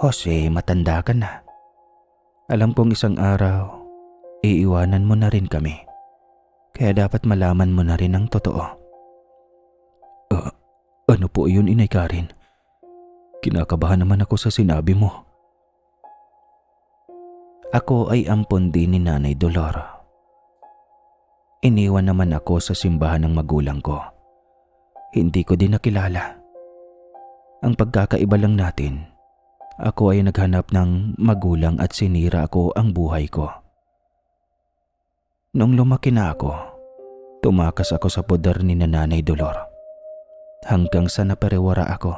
Jose, matanda ka na. Alam kong isang araw, iiwanan mo na rin kami. Kaya dapat malaman mo na rin ang totoo. Ano po yun, Inay Karen? Kinakabahan naman ako sa sinabi mo. Ako ay ampon din ni Nanay Dolor. Iniwan naman ako sa simbahan ng magulang ko. Hindi ko din nakilala. Ang pagkakaiba lang natin, ako ay naghanap ng magulang at sinira ko ang buhay ko. Nung lumaki na ako, tumakas ako sa poder ni Nanay Dolor. Hanggang sa naparewara ako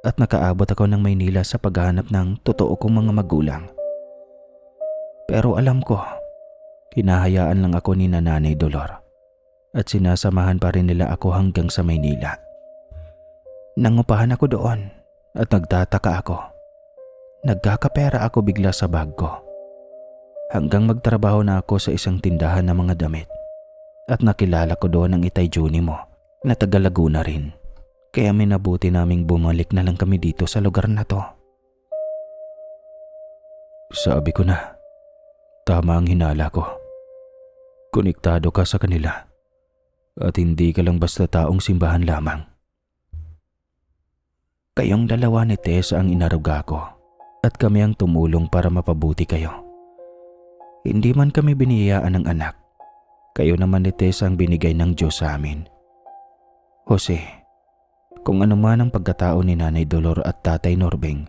at nakaabot ako ng Maynila sa paghahanap ng totoo kong mga magulang. Pero alam ko, hinahayaan lang ako ni Nanay Dolor at sinasamahan pa rin nila ako hanggang sa Maynila. Nangupahan ako doon at nagtataka ako. Nagkakapera ako bigla sa bag ko. Hanggang magtrabaho na ako sa isang tindahan ng mga damit at nakilala ko doon ang Itay Juni mo na taga Laguna rin. Kaya minabuti naming bumalik na lang kami dito sa lugar na to. Sabi ko na, tama ang hinala ko. Konektado ka sa kanila at hindi ka lang basta taong simbahan lamang. Kayong dalawa ni Tessa ang inaruga ko at kami ang tumulong para mapabuti kayo. Hindi man kami biniyayaan ng anak. Kayo naman ni Tessa ang binigay ng Diyos sa amin. Jose, kung ano man ang pagkatao ni Nanay Dolor at Tatay Norbeng,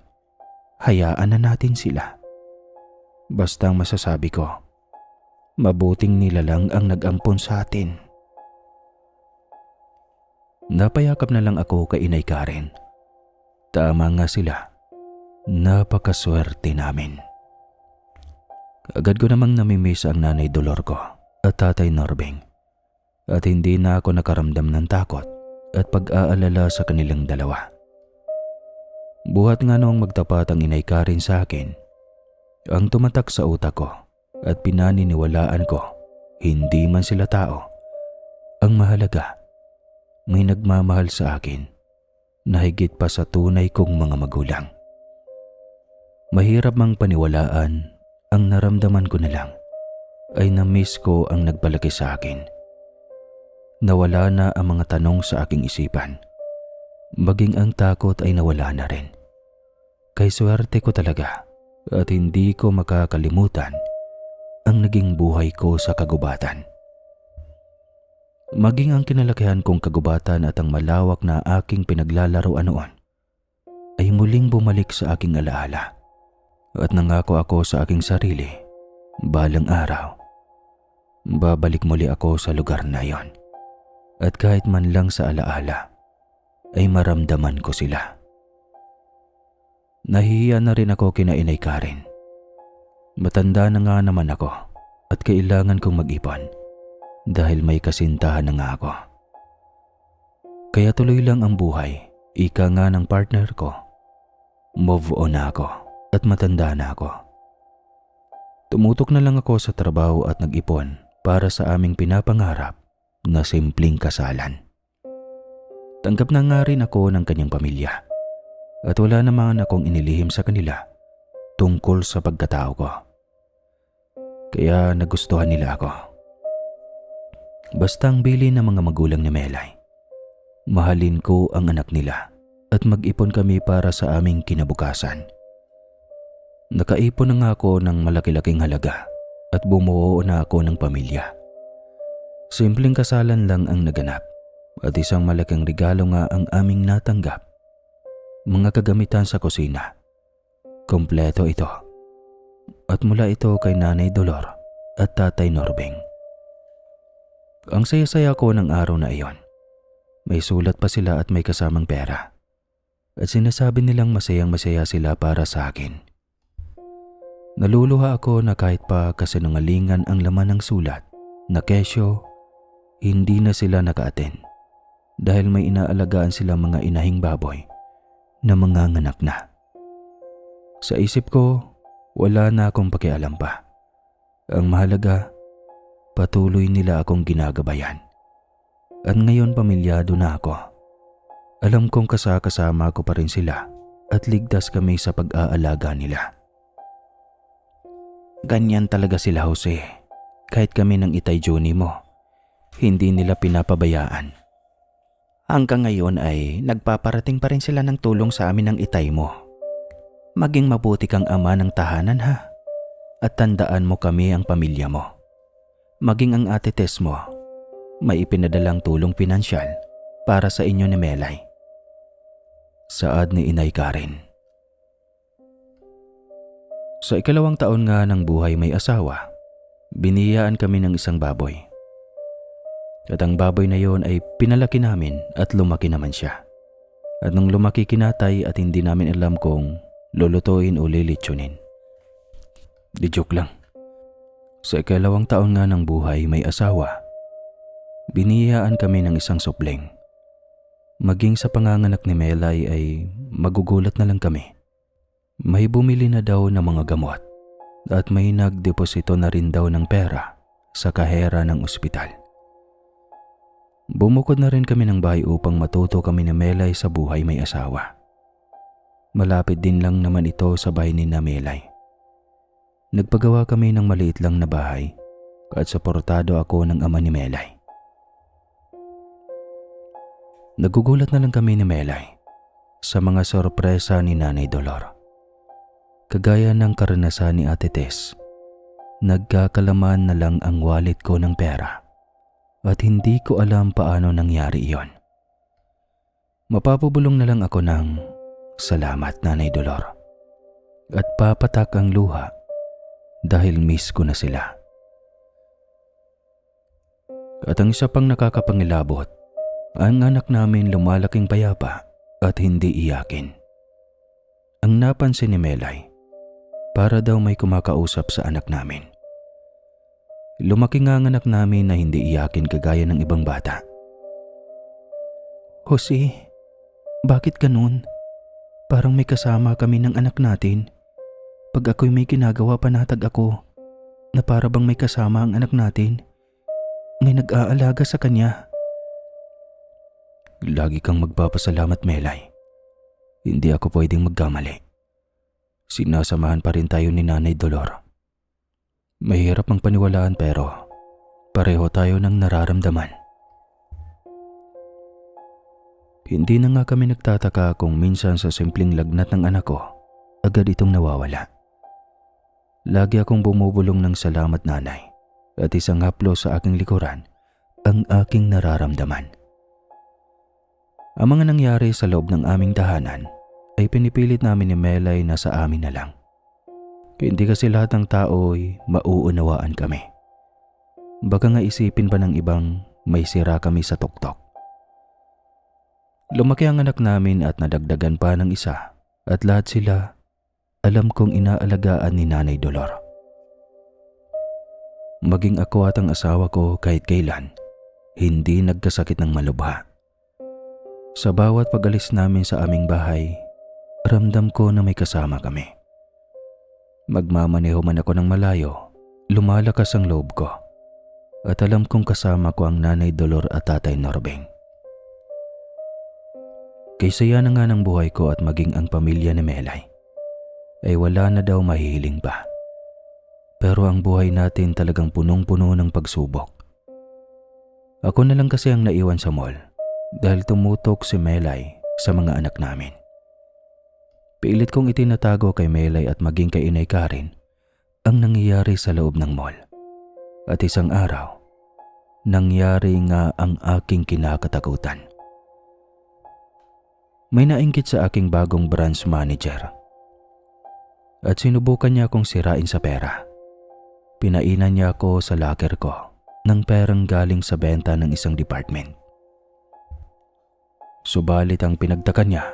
hayaan na natin sila. Basta ang masasabi ko, mabuting nilalang ang nag-ampon sa atin. Napayakap na lang ako kay Inay Karen. Tama nga sila. Napakaswerte namin. Agad ko namang namimiss ang Nanay Dolor ko at Tatay Norbeng. At hindi na ako nakaramdam ng takot at pag-aalala sa kanilang dalawa. Buhat nga noong magtapat ang Inay Karen sa akin, ang tumatak sa utak ko at pinaniniwalaan ko, hindi man sila tao. Ang mahalaga, may nagmamahal sa akin na higit pa sa tunay kong mga magulang. Mahirap mang paniwalaan, ang naramdaman ko na lang ay na-miss ko ang nagpalaki sa akin. Nawala na ang mga tanong sa aking isipan. Maging ang takot ay nawala na rin. Kay swerte ko talaga at hindi ko makakalimutan ang naging buhay ko sa kagubatan. Maging ang kinalakihan kong kagubatan at ang malawak na aking pinaglalaroan noon ay muling bumalik sa aking alaala. At nangako ako sa aking sarili, balang araw, babalik muli ako sa lugar na yon. At kahit man lang sa alaala, ay maramdaman ko sila. Nahihiya na rin ako kina Inay Karen. Matanda na nga naman ako at kailangan kong mag-ipon dahil may kasintahan na nga ako. Kaya tuloy lang ang buhay, ika nga ng partner ko. Move on na ako at matanda na ako. Tumutok na lang ako sa trabaho at nag-ipon para sa aming pinapangarap na simpleng kasalan. Tanggap na nga rin ako ng kanyang pamilya at wala naman akong inilihim sa kanila tungkol sa pagkatao ko. Kaya nagustuhan nila ako. Basta ang bilin ng mga magulang ni Melay, mahalin ko ang anak nila at mag-ipon kami para sa aming kinabukasan. Nakaipon na nga ako ng malaki-laking halaga at bumuo na ako ng pamilya. Simpleng kasalan lang ang naganap at isang malaking regalo nga ang aming natanggap. Mga kagamitan sa kusina. Kompleto ito. At mula ito kay Nanay Dolor at Tatay Norbeng. Ang saya-saya ko ng araw na iyon. May sulat pa sila at may kasamang pera. At sinasabi nilang masayang-masaya sila para sa akin. Naluluha ako na kahit pa kasinungalingan ang laman ng sulat na kesyo, hindi na sila naka-attend dahil may inaalagaan silang mga inahing baboy na manganganak na. Sa isip ko, wala na akong pakialam pa. Ang mahalaga, patuloy nila akong ginagabayan. At ngayon pamilyado na ako. Alam kong kasama ko pa rin sila at ligtas kami sa pag-aalaga nila. Ganyan talaga sila, Jose. Kahit kami ng Itay Juni mo, hindi nila pinapabayaan. Hanggang ngayon ay nagpaparating pa rin sila ng tulong sa amin ng Itay mo. Maging mabuti kang ama ng tahanan, ha? At tandaan mo kami ang pamilya mo. Maging ang ate Tess mo, may ipinadalang tulong pinansyal para sa inyo ni Melay. Saad ni Inay Karen. Sa ikalawang taon nga ng buhay may asawa, biniyaan kami ng isang baboy. At ang baboy na yon ay pinalaki namin at lumaki naman siya. At nung lumaki kinatay at hindi namin alam kung lulutuin o lilitsunin. Di joke lang. Sa ikalawang taon nga ng buhay may asawa, biniyaan kami ng isang supling. Maging sa panganganak ni Melay ay magugulat na lang kami. May bumili na daw ng mga gamot at may nagdeposito na rin daw ng pera sa kahera ng ospital. Bumukod na rin kami ng bahay upang matuto kami ni Melay sa buhay may asawa. Malapit din lang naman ito sa bahay ni Melay. Nagpagawa kami ng maliit lang na bahay at suportado ako ng ama ni Melay. Nagugulat na lang kami ni Melay sa mga sorpresa ni Nanay Dolor. Kagaya ng karanasan ni Ate Tess, nagkakalaman na lang ang wallet ko ng pera at hindi ko alam paano nangyari iyon. Mapapabulong na lang ako ng salamat, Nanay Dolor. At papatak ang luha dahil miss ko na sila. At ang isa pang nakakapangilabot, ang anak namin lumalaking payapa at hindi iyakin. Ang napansin ni Melay, para daw may kumakausap sa anak namin. Lumaki nga ang anak namin na hindi iyakin kagaya ng ibang bata. Jose, bakit ganun? Parang may kasama kami ng anak natin. Pag ako'y may ginagawa, panatag ako na para bang may kasama ang anak natin. May nag-aalaga sa kanya. Lagi kang magpapasalamat, Melay. Hindi ako pwedeng magkamali. Sinasamahan pa rin tayo ni Nanay Dolor. Mahirap ang paniwalaan pero pareho tayo ng nararamdaman. Hindi na nga kami nagtataka kung minsan sa simpleng lagnat ng anak ko, agad itong nawawala. Lagi akong bumubulong ng salamat, Nanay, at isang haplo sa aking likuran ang aking nararamdaman. Ang mga nangyari sa loob ng aming tahanan ay pinipilit namin ni Melay na sa amin na lang. Hindi kasi lahat ng tao ay mauunawaan kami. Baka nga isipin pa ng ibang may sira kami sa tuktok. Lumaki ang anak namin at nadagdagan pa ng isa at lahat sila alam kong inaalagaan ni Nanay Dolor. Maging ako at ang asawa ko kahit kailan, hindi nagkasakit ng malubha. Sa bawat pag-alis namin sa aming bahay, ramdam ko na may kasama kami. Magmamaneho man ako ng malayo, lumalakas ang loob ko. At alam kong kasama ko ang Nanay Dolor at Tatay Norbeng. Kaysaya na nga ng buhay ko at maging ang pamilya ni Melay ay wala na daw mahihiling pa. Pero ang buhay natin talagang punong-puno ng pagsubok. Ako na lang kasi ang naiwan sa mall dahil tumutok si Melay sa mga anak namin. Pilit kong itinatago kay Melay at maging kay Inay Karen ang nangyayari sa loob ng mall. At isang araw, nangyari nga ang aking kinakatakutan. May nainggit sa aking bagong branch manager at sinubukan niya akong sirain sa pera. Pinainan niya ako sa locker ko ng perang galing sa benta ng isang department. Subalit ang pinagtaka niya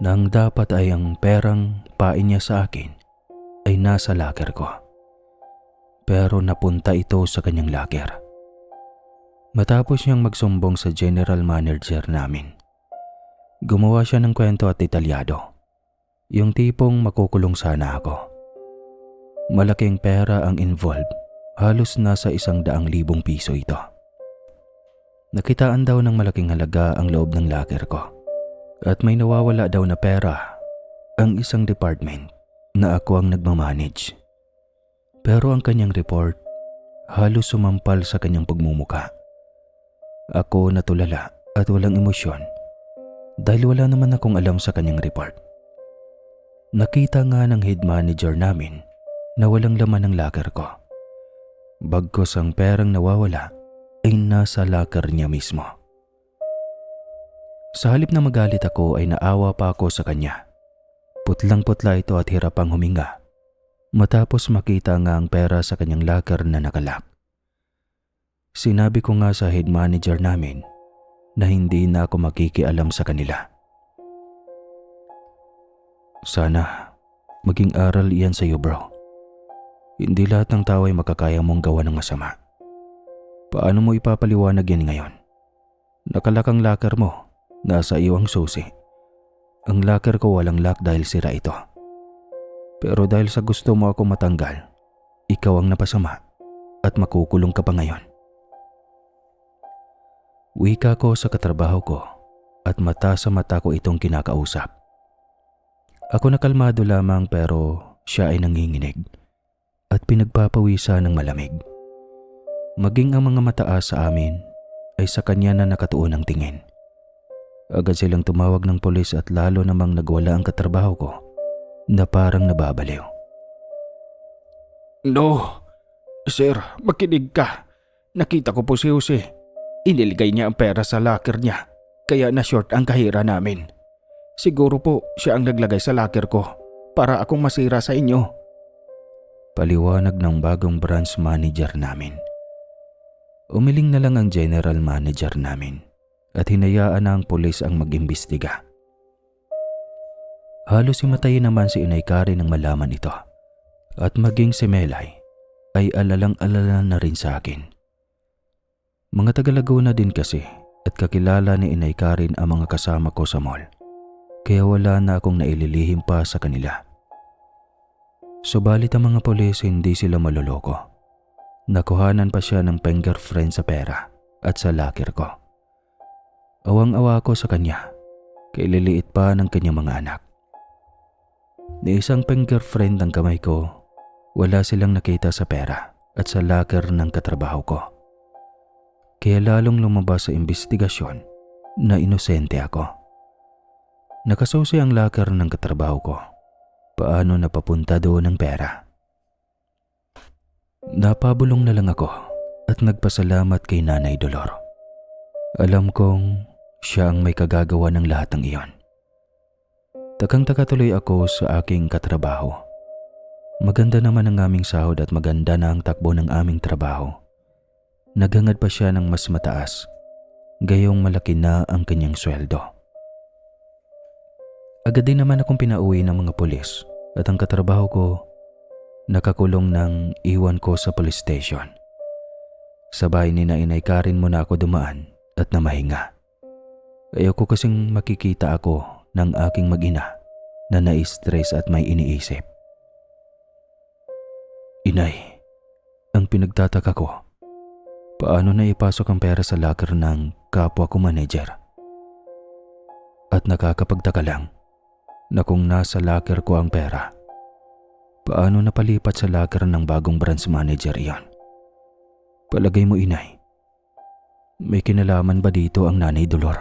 nang dapat ay ang perang pain niya sa akin ay nasa locker ko. Pero napunta ito sa kanyang locker. Matapos niyang magsumbong sa general manager namin, gumawa siya ng kwento at detalyado. Yung tipong makukulong sana ako. Malaking pera ang involved, halos nasa 100,000 piso ito. Nakitaan daw ng malaking halaga ang loob ng locker ko at may nawawala daw na pera ang isang department na ako ang nagmamanage. Pero ang kanyang report halos sumampal sa kanyang pagmumuka. Ako natulala at walang emosyon dahil wala naman akong alam sa kanyang report. Nakita nga ng head manager namin na walang laman ng locker ko. Bagkus ang perang nawawala ay nasa locker niya mismo. Sa halip na magalit ako ay naawa pa ako sa kanya. Putlang-putla ito at hirap ang huminga matapos makita nga ang pera sa kanyang locker na nakalak. Sinabi ko nga sa head manager namin na hindi na ako makikialam sa kanila. Sana maging aral iyan sa iyo, bro. Hindi lahat ng tao ay makakaya mong gawa ng masama. Paano mo ipapaliwanag yan ngayon? Nakalakang locker mo, nasa iyo ang susi. Ang locker ko walang lock dahil sira ito. Pero dahil sa gusto mo ako matanggal, ikaw ang napasama at makukulong ka pa ngayon. Wika ko sa katrabaho ko at mata sa mata ko itong kinakausap. Ako nakalmado lamang pero siya ay nanginginig at pinagpapawisan ng malamig. Maging ang mga mataas sa amin ay sa kanya na nakatuon ang tingin. Agad silang tumawag ng pulis at lalo namang nagwala ang katrabaho ko na parang nababaliw. No, sir, makinig ka. Nakita ko po si Jose. Iniligay niya ang pera sa locker niya kaya na-short ang kahira namin. Siguro po siya ang naglagay sa locker ko para akong masira sa inyo. Paliwanag ng bagong branch manager namin. Umiling na lang ang general manager namin at hinayaan na ang pulis ang mag-imbestiga. Halos himatayin naman si Inay Karen nang malaman ito at maging si Melay ay alalang-alala na rin sa akin. Mga taga Laguna din kasi at kakilala ni Inay Karen ang mga kasama ko sa mall, kaya wala na akong naililihim pa sa kanila. Subalit ang mga pulis hindi sila maloloko. Nakuhanan pa siya ng fingerprint sa pera at sa locker ko. Awang-awa ko sa kanya, kay liliit pa ng kanyang mga anak. Ni isang fingerprint ng kamay ko, wala silang nakita sa pera at sa locker ng katrabaho ko. Kaya lalong lumabas sa imbestigasyon na inosente ako. Nakasusi ang locker ng katrabaho ko. Paano napapunta doon ang pera? Napabulong na lang ako at nagpasalamat kay Nanay Dolor. Alam kong siya ang may kagagawa ng lahat ng iyon. Takang-taka tuloy ako sa aking katrabaho. Maganda naman ang aming sahod at maganda na ang takbo ng aming trabaho. Naghangad pa siya ng mas mataas, gayong malaki na ang kanyang sweldo. Agad din naman akong pinauwi ng mga pulis at ang katrabaho ko nakakulong ng iwan ko sa police station. Sa bahay ni Inay Karen muna ako dumaan at namahinga. Ayoko kasing makikita ako ng aking mag-ina na na-stress at may iniisip. Inay, ang pinagtataka ko, paano na ipasok ang pera sa locker ng kapwa ko manager? At nakakapagtaka lang na kung nasa locker ko ang pera, paano napalipat sa locker ng bagong branch manager iyon? Palagay mo, Inay, may kinalaman ba dito ang Nanay Dolor?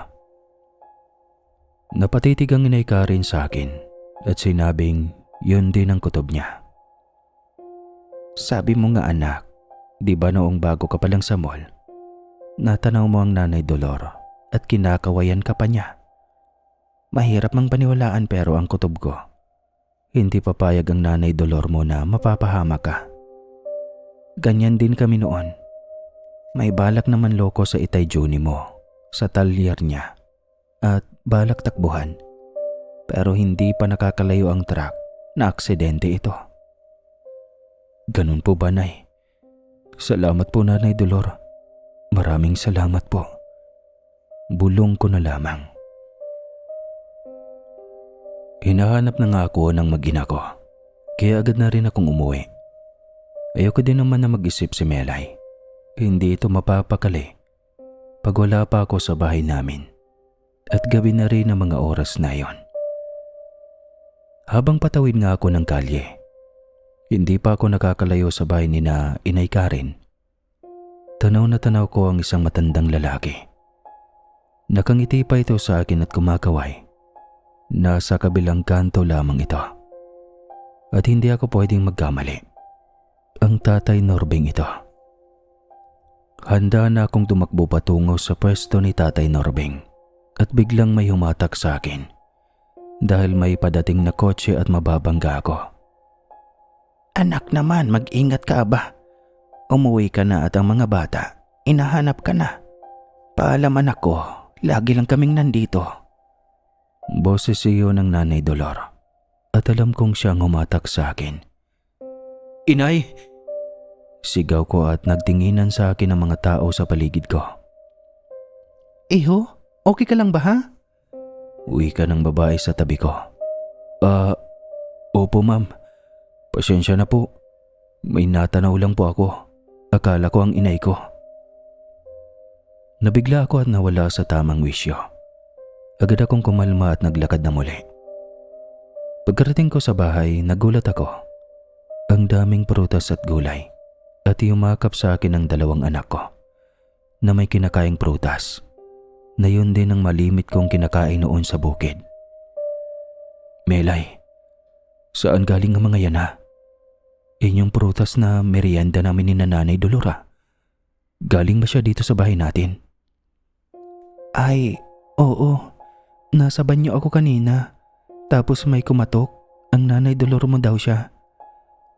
Napatitig ang Inay Karen sa akin at sinabing yun din ang kutob niya. Sabi mo nga anak, di ba noong bago ka pa lang sa mall, natanaw mo ang Nanay Dolor at kinakawayan ka pa niya? Mahirap mang paniwalaan pero ang kutob ko, hindi papayag ang Nanay Dolor mo na mapapahama ka. Ganyan din kami noon. May balak naman loko sa Itay Juni mo, sa talyer niya, at balak takbuhan. Pero hindi pa nakakalayo ang truck na aksidente ito. Ganun po ba, Nay? Salamat po, Nanay Dolor. Maraming salamat po. Bulong ko na lamang. Hinahanap na nga ako ng mag-ina ko, kaya agad na rin akong umuwi. Ayoko din naman na mag-isip si Melay. Hindi ito mapapakali pag wala pa ako sa bahay namin at gabi na rin ang mga oras na yon. Habang patawid nga ako ng kalye, hindi pa ako nakakalayo sa bahay ni Inay Karen. Tanaw na tanaw ko ang isang matandang lalaki. Nakangiti pa ito sa akin at kumakaway. Nasa kabilang kanto lamang ito. At hindi ako pwedeng magkamali. Ang Tatay Norbing ito. Handa na akong tumakbo patungo sa pwesto ni Tatay Norbing at biglang may humatak sa akin dahil may padating na kotse at mababangga ako. Anak naman, mag-ingat ka ba? Umuwi ka na at ang mga bata, inahanap ka na. Paalam anak ko, lagi lang kaming nandito. Boses iyo ng Nanay Dolor at alam kong siyang humatak sa akin. Inay! Sigaw ko at nagtinginan sa akin ang mga tao sa paligid ko. Iho, okay ka lang ba ha? Uwi ka ng babae sa tabi ko. Opo ma'am. Pasensya na po. May natanaw lang po ako. Akala ko ang inay ko. Nabigla ako at nawala sa tamang wisyo. Agad akong kumalma at naglakad na muli. Pagkarating ko sa bahay, nagulat ako. Ang daming prutas at gulay at yumakap sa akin ang dalawang anak ko na may kinakaing prutas na yun din ang malimit kong kinakain noon sa bukid. Melay, saan galing ang mga yan ha? Inyong prutas na merienda namin ni Nanay Dolora. Galing ba siya dito sa bahay natin? Ay, Oo, nasa banyo ako kanina. Tapos may kumatok. Ang nanay Dolor mo daw siya.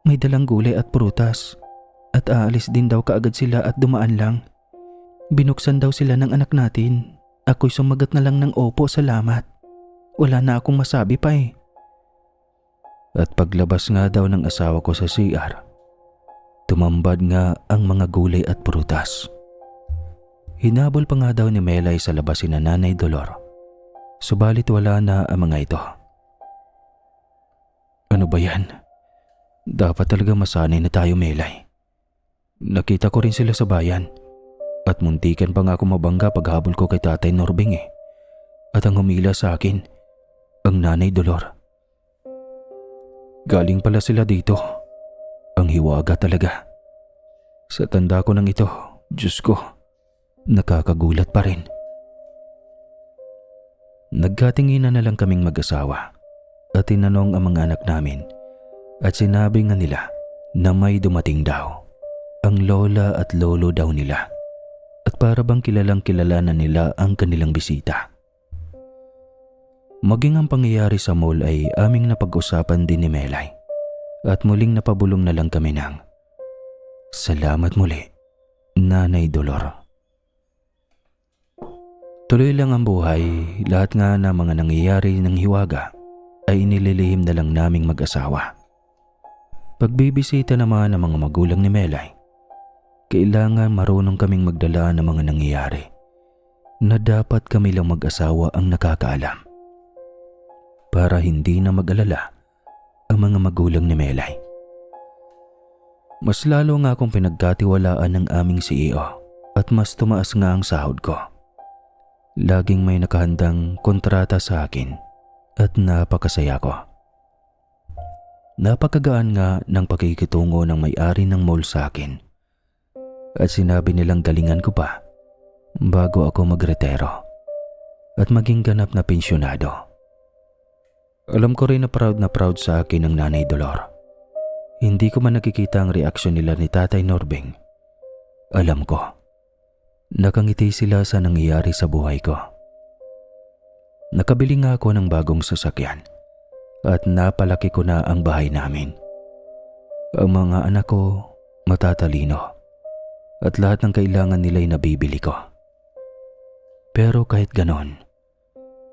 May dalang gulay at prutas. At aalis din daw kaagad sila at dumaan lang. Binuksan daw sila ng anak natin. Ako'y sumagat na lang ng opo, salamat. Wala na akong masabi pa eh. At paglabas nga daw ng asawa ko sa CR, tumambad nga ang mga gulay at prutas. Hinabol pa nga daw ni Melay sa labas si Nanay Dolor. Subalit wala na ang mga ito. Ano ba yan? Dapat talaga masanay na tayo, Melay. Nakita ko rin sila sa bayan. At muntikan pa nga ako mabangga paghabol ko kay Tatay Norbing eh. At ang humila sa akin, ang Nanay Dolor. Galing pala sila dito. Ang hiwaga talaga. Sa tanda ko ng ito, Diyos ko, nakakagulat pa rin. Nagkatinginan na lang kaming mag-asawa at tinanong ang mga anak namin at sinabi nga nila na may dumating daw. Ang lola at lolo daw nila at para bang kilalang kilala na nila ang kanilang bisita. Maging ang pangyayari sa mall ay aming napag-usapan din ni Melay at muling napabulong na lang kami ng salamat muli, Nanay Dolor. Tuloy lang ang buhay, lahat nga na mga nangyayari ng hiwaga ay inililihim na lang naming mag-asawa. Pagbibisita naman ng mga magulang ni Melay, kailangan marunong kaming magdala ng mga nangyayari na dapat kami lang mag-asawa ang nakakaalam para hindi na mag-alala ang mga magulang ni Melay. Mas lalo nga akong pinagkatiwalaan ng aming CEO at mas tumaas nga ang sahod ko. Laging may nakahandang kontrata sa akin at napakasaya ko. Napakagaan nga ng pakikitungo ng may-ari ng mall sa akin at sinabi nilang galingan ko pa bago ako magretero at maging ganap na pensyonado. Alam ko rin na proud sa akin ng Nanay Dolor. Hindi ko man nakikita ang reaksyon nila ni Tatay Norbing. Alam ko, nakangiti sila sa nangyayari sa buhay ko. Nakabili nga ako ng bagong sasakyan at napalaki ko na ang bahay namin. Ang mga anak ko matatalino at lahat ng kailangan nila'y nabibili ko. Pero kahit ganon,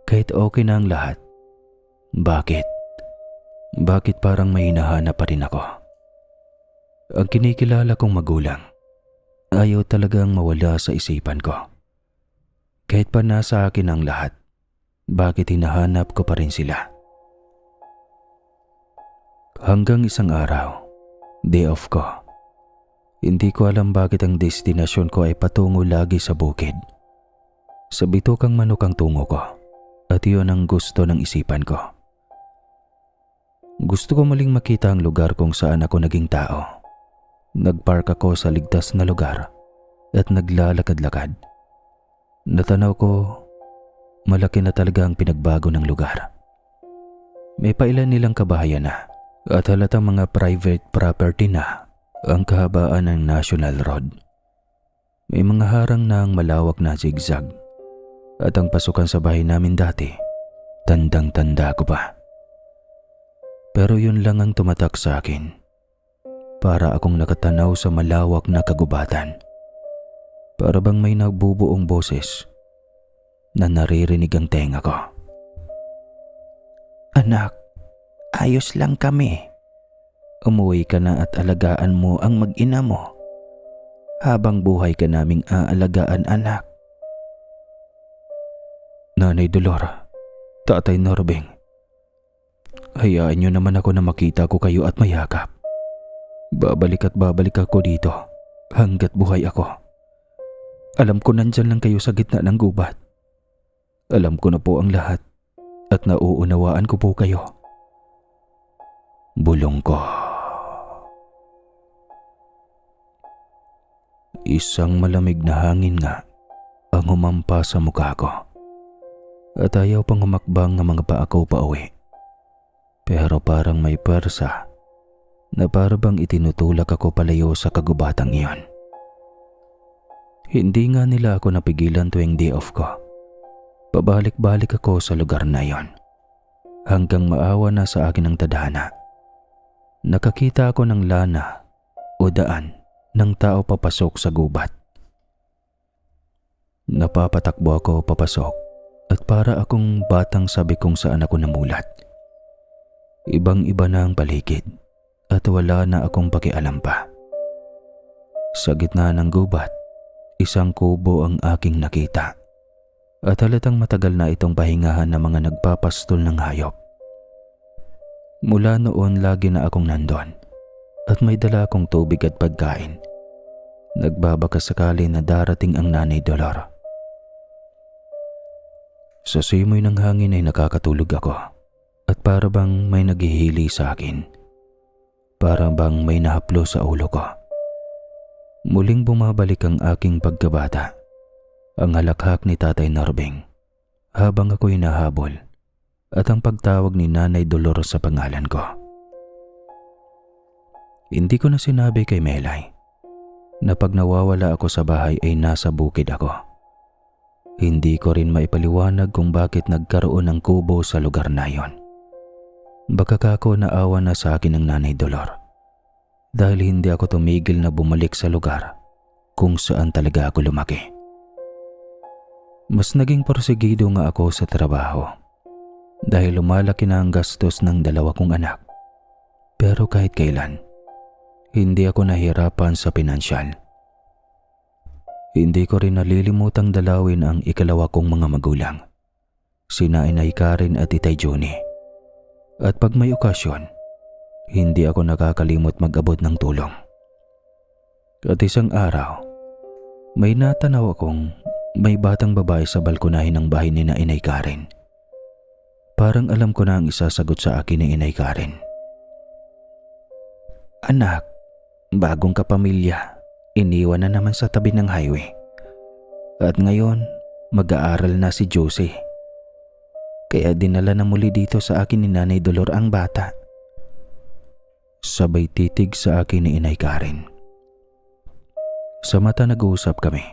kahit okay na ang lahat, bakit parang may hinahanap pa rin ako? Ang kinikilala kong magulang, ayaw talagang mawala sa isipan ko. Kahit pa nasa akin ang lahat, bakit hinahanap ko pa rin sila? Hanggang isang araw, day off ko. Hindi ko alam bakit ang destinasyon ko ay patungo lagi sa bukid. Sa Bitokang Manok ang tungo ko at iyon ang gusto ng isipan ko. Gusto ko muling makita ang lugar kung saan ako naging tao. Nagpark ako sa ligtas na lugar at naglalakad-lakad. Natanaw ko, malaki na talaga ang pinagbago ng lugar. May pailan nilang kabahayan na at halatang mga private property na ang kahabaan ng National Road. May mga harang na ang malawak na zigzag at ang pasukan sa bahay namin dati, tandang-tanda ko pa. Pero yun lang ang tumatak sa akin. Para akong nakatanaw sa malawak na kagubatan. Para bang may nagbubuong boses na naririnig ang tenga ko. Anak, ayos lang kami. Umuwi ka na at alagaan mo ang mag-ina mo. Habang buhay ka naming aalagaan, anak. Nanay Dolor, Tatay Norbing, hayaan niyo naman ako na makita ko kayo at mayakap. Babalik ako dito hanggat buhay ako. Alam ko nandyan lang kayo sa gitna ng gubat. Alam ko na po ang lahat at nauunawaan ko po kayo. Bulong ko. Isang malamig na hangin nga ang humampa sa mukha ko at ayaw pang humakbang ng mga paa ko pa uwi. Pero parang may pwersa na parang itinutulak ako palayo sa kagubatang iyon. Hindi nga nila ako napigilan tuwing day off ko Pabalik-balik ako sa lugar na iyon hanggang maawa na sa akin ang tadhana. Nakakita ako ng lana o daan ng tao papasok sa gubat. Napapatakbo ako papasok at para akong batang sabi kung saan ako namulat. Ibang-iba na ang paligid at wala na akong pakialam pa. Sa gitna ng gubat, isang kubo ang aking nakita at halatang matagal na itong pahingahan ng mga nagpapastol ng hayop. Mula noon lagi na akong nandun at may dala akong tubig at pagkain. Nagbabaka sakali na darating ang Nanay Dolor. Sa simoy ng hangin ay nakakatulog ako at para bang may naghihili sa akin. Para bang may nahaplo sa ulo ko. Muling bumabalik ang aking pagkabata, ang halakhak ni Tatay Norbeng habang ako'y nahabol at ang pagtawag ni Nanay Dolor sa pangalan ko. Hindi ko na sinabi kay Melay na pag nawawala ako sa bahay ay nasa bukid ako. Hindi ko rin maipaliwanag kung bakit nagkaroon ng kubo sa lugar na yon. Baka kako naawa na sa akin ng Nanay Dolor dahil hindi ako tumigil na bumalik sa lugar kung saan talaga ako lumaki. Mas naging porsigido nga ako sa trabaho dahil lumalaki na ang gastos ng dalawa kong anak. Pero kahit kailan, hindi ako nahirapan sa pinansyal. Hindi ko rin nalilimutang dalawin ang ikalawa kong mga magulang, sina Inay Karen at Itay Juni. At pag may okasyon, hindi ako nakakalimot mag-abot ng tulong. At isang araw, may natanaw akong may batang babae sa balkonahin ng bahay ni Inay Karen. Parang alam ko na ang isasagot sa akin ni Inay Karen. "Anak, bagong kapamilya. Iniwan na naman sa tabi ng highway. At ngayon, mag-aaral na si Josie. Kaya dinala na muli dito sa akin ni Nanay Dolor ang bata." Sabay titig sa akin ni Inay Karen. Sa mata nag-uusap kami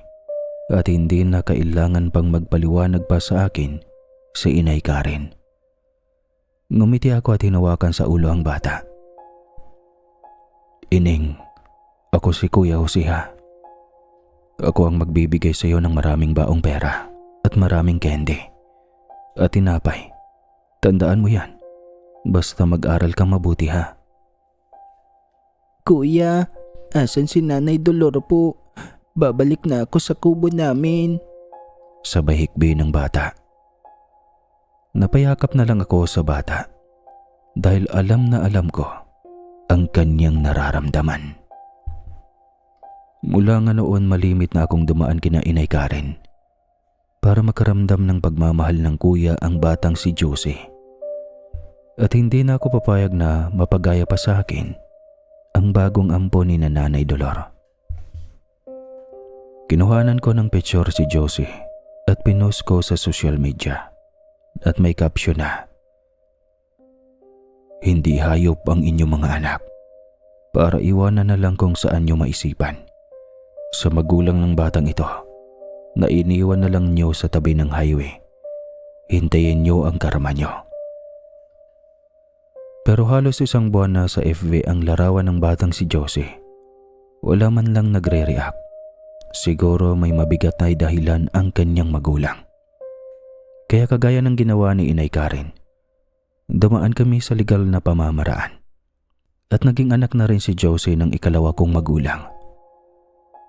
at hindi na kailangan pang magpaliwanag pa sa akin si Inay Karen. Ngumiti ako at hinawakan sa ulo ang bata. "Ining, ako si Kuya Jose ha. Ako ang magbibigay sa iyo ng maraming baong pera at maraming candy. At tinapay. Tandaan mo yan. Basta mag-aral kang mabuti ha." Kuya, asan si Nanay Dolor po? Babalik na ako sa kubo namin. Sabay hikbi ng bata. Napayakap na lang ako sa bata dahil alam na alam ko ang kanyang nararamdaman. Mula nga noon malimit na akong dumaan kina Inay Karen para makaramdam ng pagmamahal ng kuya ang batang si Josie. At hindi na ako papayag na mapagaya pa sa akin ang bagong ampon ni Nanay Dolor. Kinuhanan ko ng picture si Josie at pinost ko sa social media at may caption na, "Hindi hayop ang inyong mga anak para iwanan na lang kung saan nyo maisipan. Sa magulang ng batang ito na iniwan na lang nyo sa tabi ng highway. Hintayin nyo ang karma nyo." Pero halos isang buwan na sa FB ang larawan ng batang si Josie. Wala man lang nagre-react. Siguro may mabigat na dahilan ang kanyang magulang. Kaya kagaya ng ginawa ni Inay Karen, dumaan kami sa legal na pamamaraan. At naging anak na rin si Josie ng ikalawa kong magulang.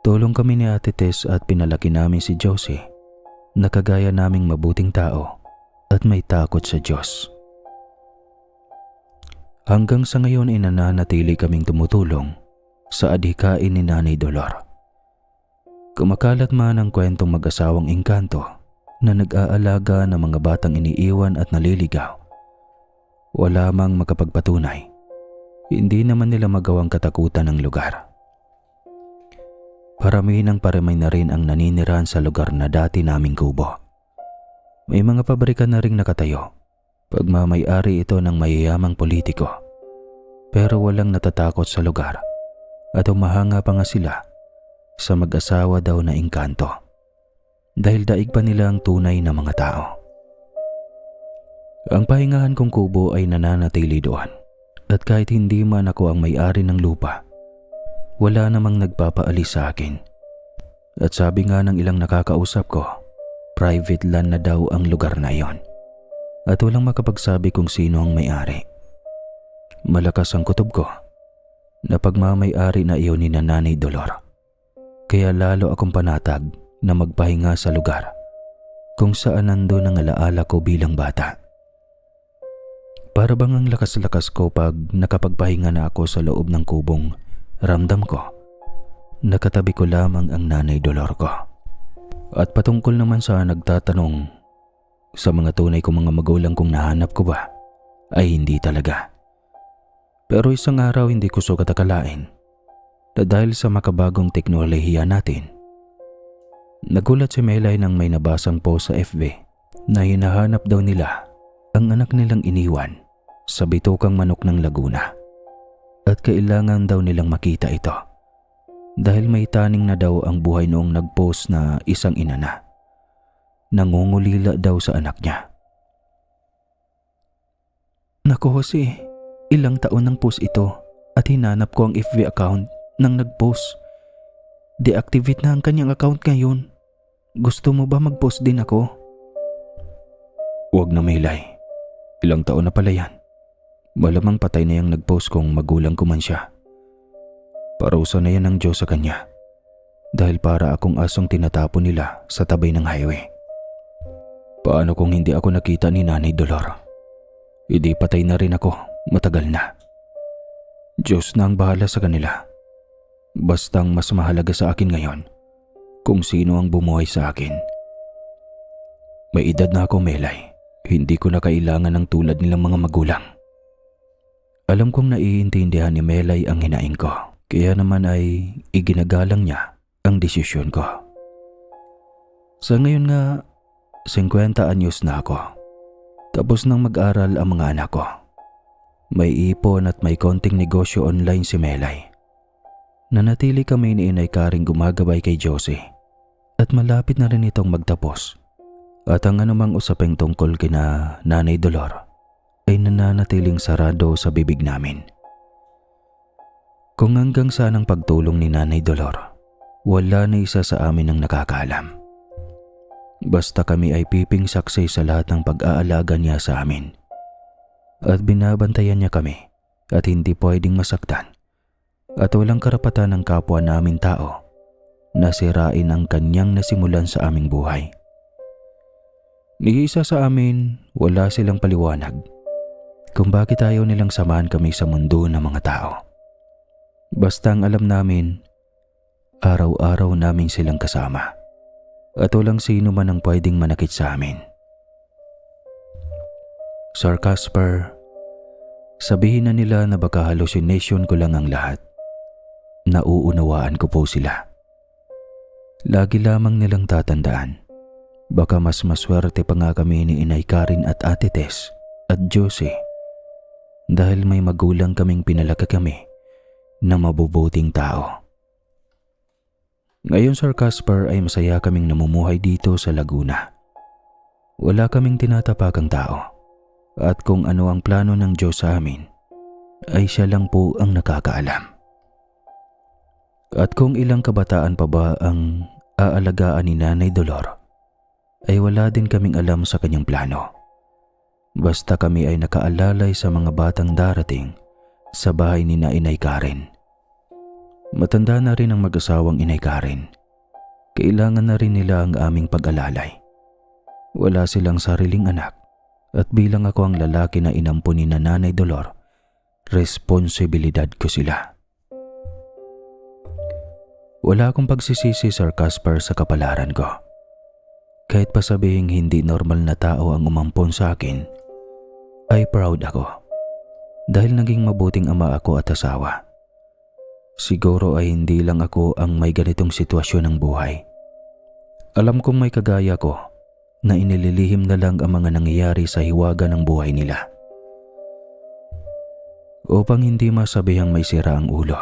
Tulong kami ni Ate Tess at pinalaki namin si Josie na kagaya naming mabuting tao at may takot sa Diyos. Hanggang sa ngayon ay nananatili kaming tumutulong sa adhikain ni Nanay Dolor. Kumakalat man ang kwentong mag-asawang engkanto na nag-aalaga ng mga batang iniiwan at naliligaw. Wala mang makapagpatunay. Hindi naman nila magawang katakutan ng lugar. Parami ng paramay na rin ang naninirahan sa lugar na dati naming kubo. May mga pabrika na ring nakatayo. Pagmamay-ari ito ng mayayamang politiko. Pero walang natatakot sa lugar at humahanga pa nga sila sa mag-asawa daw na engkanto. Dahil daig pa nila ang tunay na mga tao. Ang pahingahan kong kubo ay nananatili doon at kahit hindi man ako ang may-ari ng lupa, wala namang nagpapaalis sa akin. At sabi nga ng ilang nakakausap ko, private land na daw ang lugar na iyon at walang makapagsabi kung sino ang may-ari. Malakas ang kutob ko na pagmamay-ari na iyon ni Nanay Dolor, kaya lalo akong panatag na magpahinga sa lugar kung saan nandun ang alaala ko bilang bata. Para bang ang lakas-lakas ko pag nakapagpahinga na ako sa loob ng kubong, ramdam ko, nakatabi ko lamang ang Nanay Dolor ko. At patungkol naman sa nagtatanong, sa mga tunay kong mga magulang kung nahanap ko ba, ay hindi talaga. Pero isang araw hindi ko sukat akalain na dahil sa makabagong teknolohiya natin, nagulat si Melay nang may nabasang post sa FB na hinahanap daw nila ang anak nilang iniwan sa Bitokang Manok ng Laguna at kailangan daw nilang makita ito dahil may taning na daw ang buhay noong nagpost na isang ina na nangungulila daw sa anak niya. Naku Jose, ilang taon ng post ito at hinanap ko ang FB account ng nagpost. Deactivate na ang kanyang account ngayon. Gusto mo ba magpost din ako? Huwag na Melay. Ilang taon na pala yan. Malamang patay na yung nagpost kung magulang ko man siya. Parusa na yan ng Diyos sa kanya. Dahil para akong asong tinatapon nila sa tabay ng highway. Paano kung hindi ako nakita ni Nanay Dolor? Hindi patay na rin ako, matagal na. Diyos na ang bahala sa kanila. Bastang mas mahalaga sa akin ngayon kung sino ang bumuhay sa akin. May edad na ako Melay. Hindi ko na kailangan ng tulad nilang mga magulang. Alam kong naiintindihan ni Melay ang hinaing ko, kaya naman ay iginagalang niya ang desisyon ko. Sa ngayon nga, 50 anyos na ako. Tapos nang mag-aral ang mga anak ko. May ipon at may konting negosyo online si Melay. Nanatili kami ni Inay Karing gumagabay kay Josie at malapit na rin itong magtapos. At ang anumang usaping tungkol kina Nanay Dolor ay nananatiling sarado sa bibig namin. Kung hanggang saan ang pagtulong ni Nanay Dolor, wala na isa sa amin ang nakakaalam. Basta kami ay piping saksi sa lahat ng pag-aalaga niya sa amin. At binabantayan niya kami at hindi pwedeng masaktan. At walang karapatan ng kapwa namin tao na sirain ang kanyang nasimulan sa aming buhay. Ni isa sa amin, wala silang paliwanag kung bakit ayaw nilang samahan kami sa mundo ng mga tao. Basta ang alam namin, araw-araw namin silang kasama at walang sino man ang pwedeng manakit sa amin. Sir Casper, sabihin na nila na baka hallucination ko lang ang lahat. Nauunawaan ko po sila. Lagi lamang nilang tatandaan, baka mas maswerte pa nga kami ni Inay Karin at Ate Tess at Josie dahil may magulang kaming pinalaki kami na mabubuting tao. Ngayon Sir Casper ay masaya kaming namumuhay dito sa Laguna. Wala kaming tinatapakang tao at kung ano ang plano ng Diyos sa amin ay siya lang po ang nakakaalam. At kung ilang kabataan pa ba ang aalagaan ni Nanay Dolor ay wala din kaming alam sa kanyang plano. Basta kami ay nakaalalay sa mga batang darating sa bahay ni Inay Karin. Matanda na rin ang mag-asawang Inay Karin. Kailangan na rin nila ang aming pag-alalay. Wala silang sariling anak at bilang ako ang lalaki na inampun ni Nanay Dolor, responsibilidad ko sila. Wala akong pagsisisi Sir Casper sa kapalaran ko. Kahit pa sabihing hindi normal na tao ang umampon sa akin, ay proud ako dahil naging mabuting ama ako at asawa. Siguro ay hindi lang ako ang may ganitong sitwasyon ng buhay. Alam kong may kagaya ko na inililihim na lang ang mga nangyayari sa hiwaga ng buhay nila. Upang hindi masabihang may sira ang ulo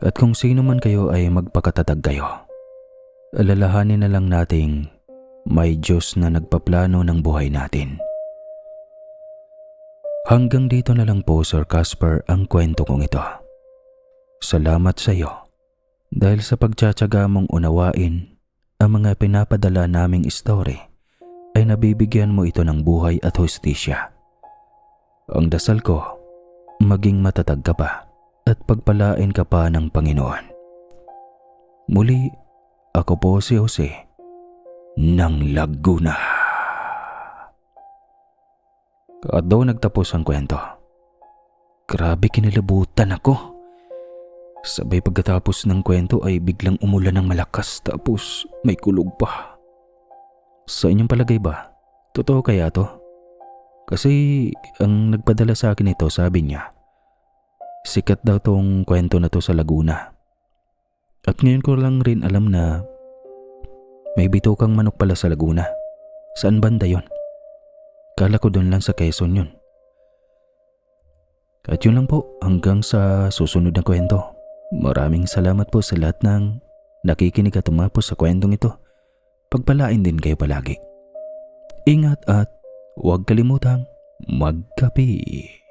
at kung sino man kayo ay magpakatatag kayo, alalahanin na lang nating may Diyos na nagpaplano ng buhay natin. Hanggang dito na lang po, Sir Casper, ang kwento kong ito. Salamat sa iyo dahil sa pagtsatsaga mong unawain ang mga pinapadala naming story ay nabibigyan mo ito ng buhay at hustisya. Ang dasal ko, maging matatag ka pa at pagpalain ka pa ng Panginoon. Muli, ako po si Jose ng Laguna. At daw nagtapos ang kwento, grabe kinilabutan ako. Sabay pagkatapos ng kwento ay biglang umulan ng malakas tapos may kulog pa. Sa inyong palagay ba, totoo kaya to? Kasi ang nagpadala sa akin ito, sabi niya, sikat daw tong kwento na to sa Laguna. At ngayon ko lang rin alam na may bitukang manok pala sa Laguna. Saan banda yon? Kala ko doon lang sa Quezon yun. At yun lang po, hanggang sa susunod na kwento. Maraming salamat po sa lahat ng nakikinig at tumapos sa kwentong ito. Pagpalain din kayo palagi. Ingat at huwag kalimutang magkape.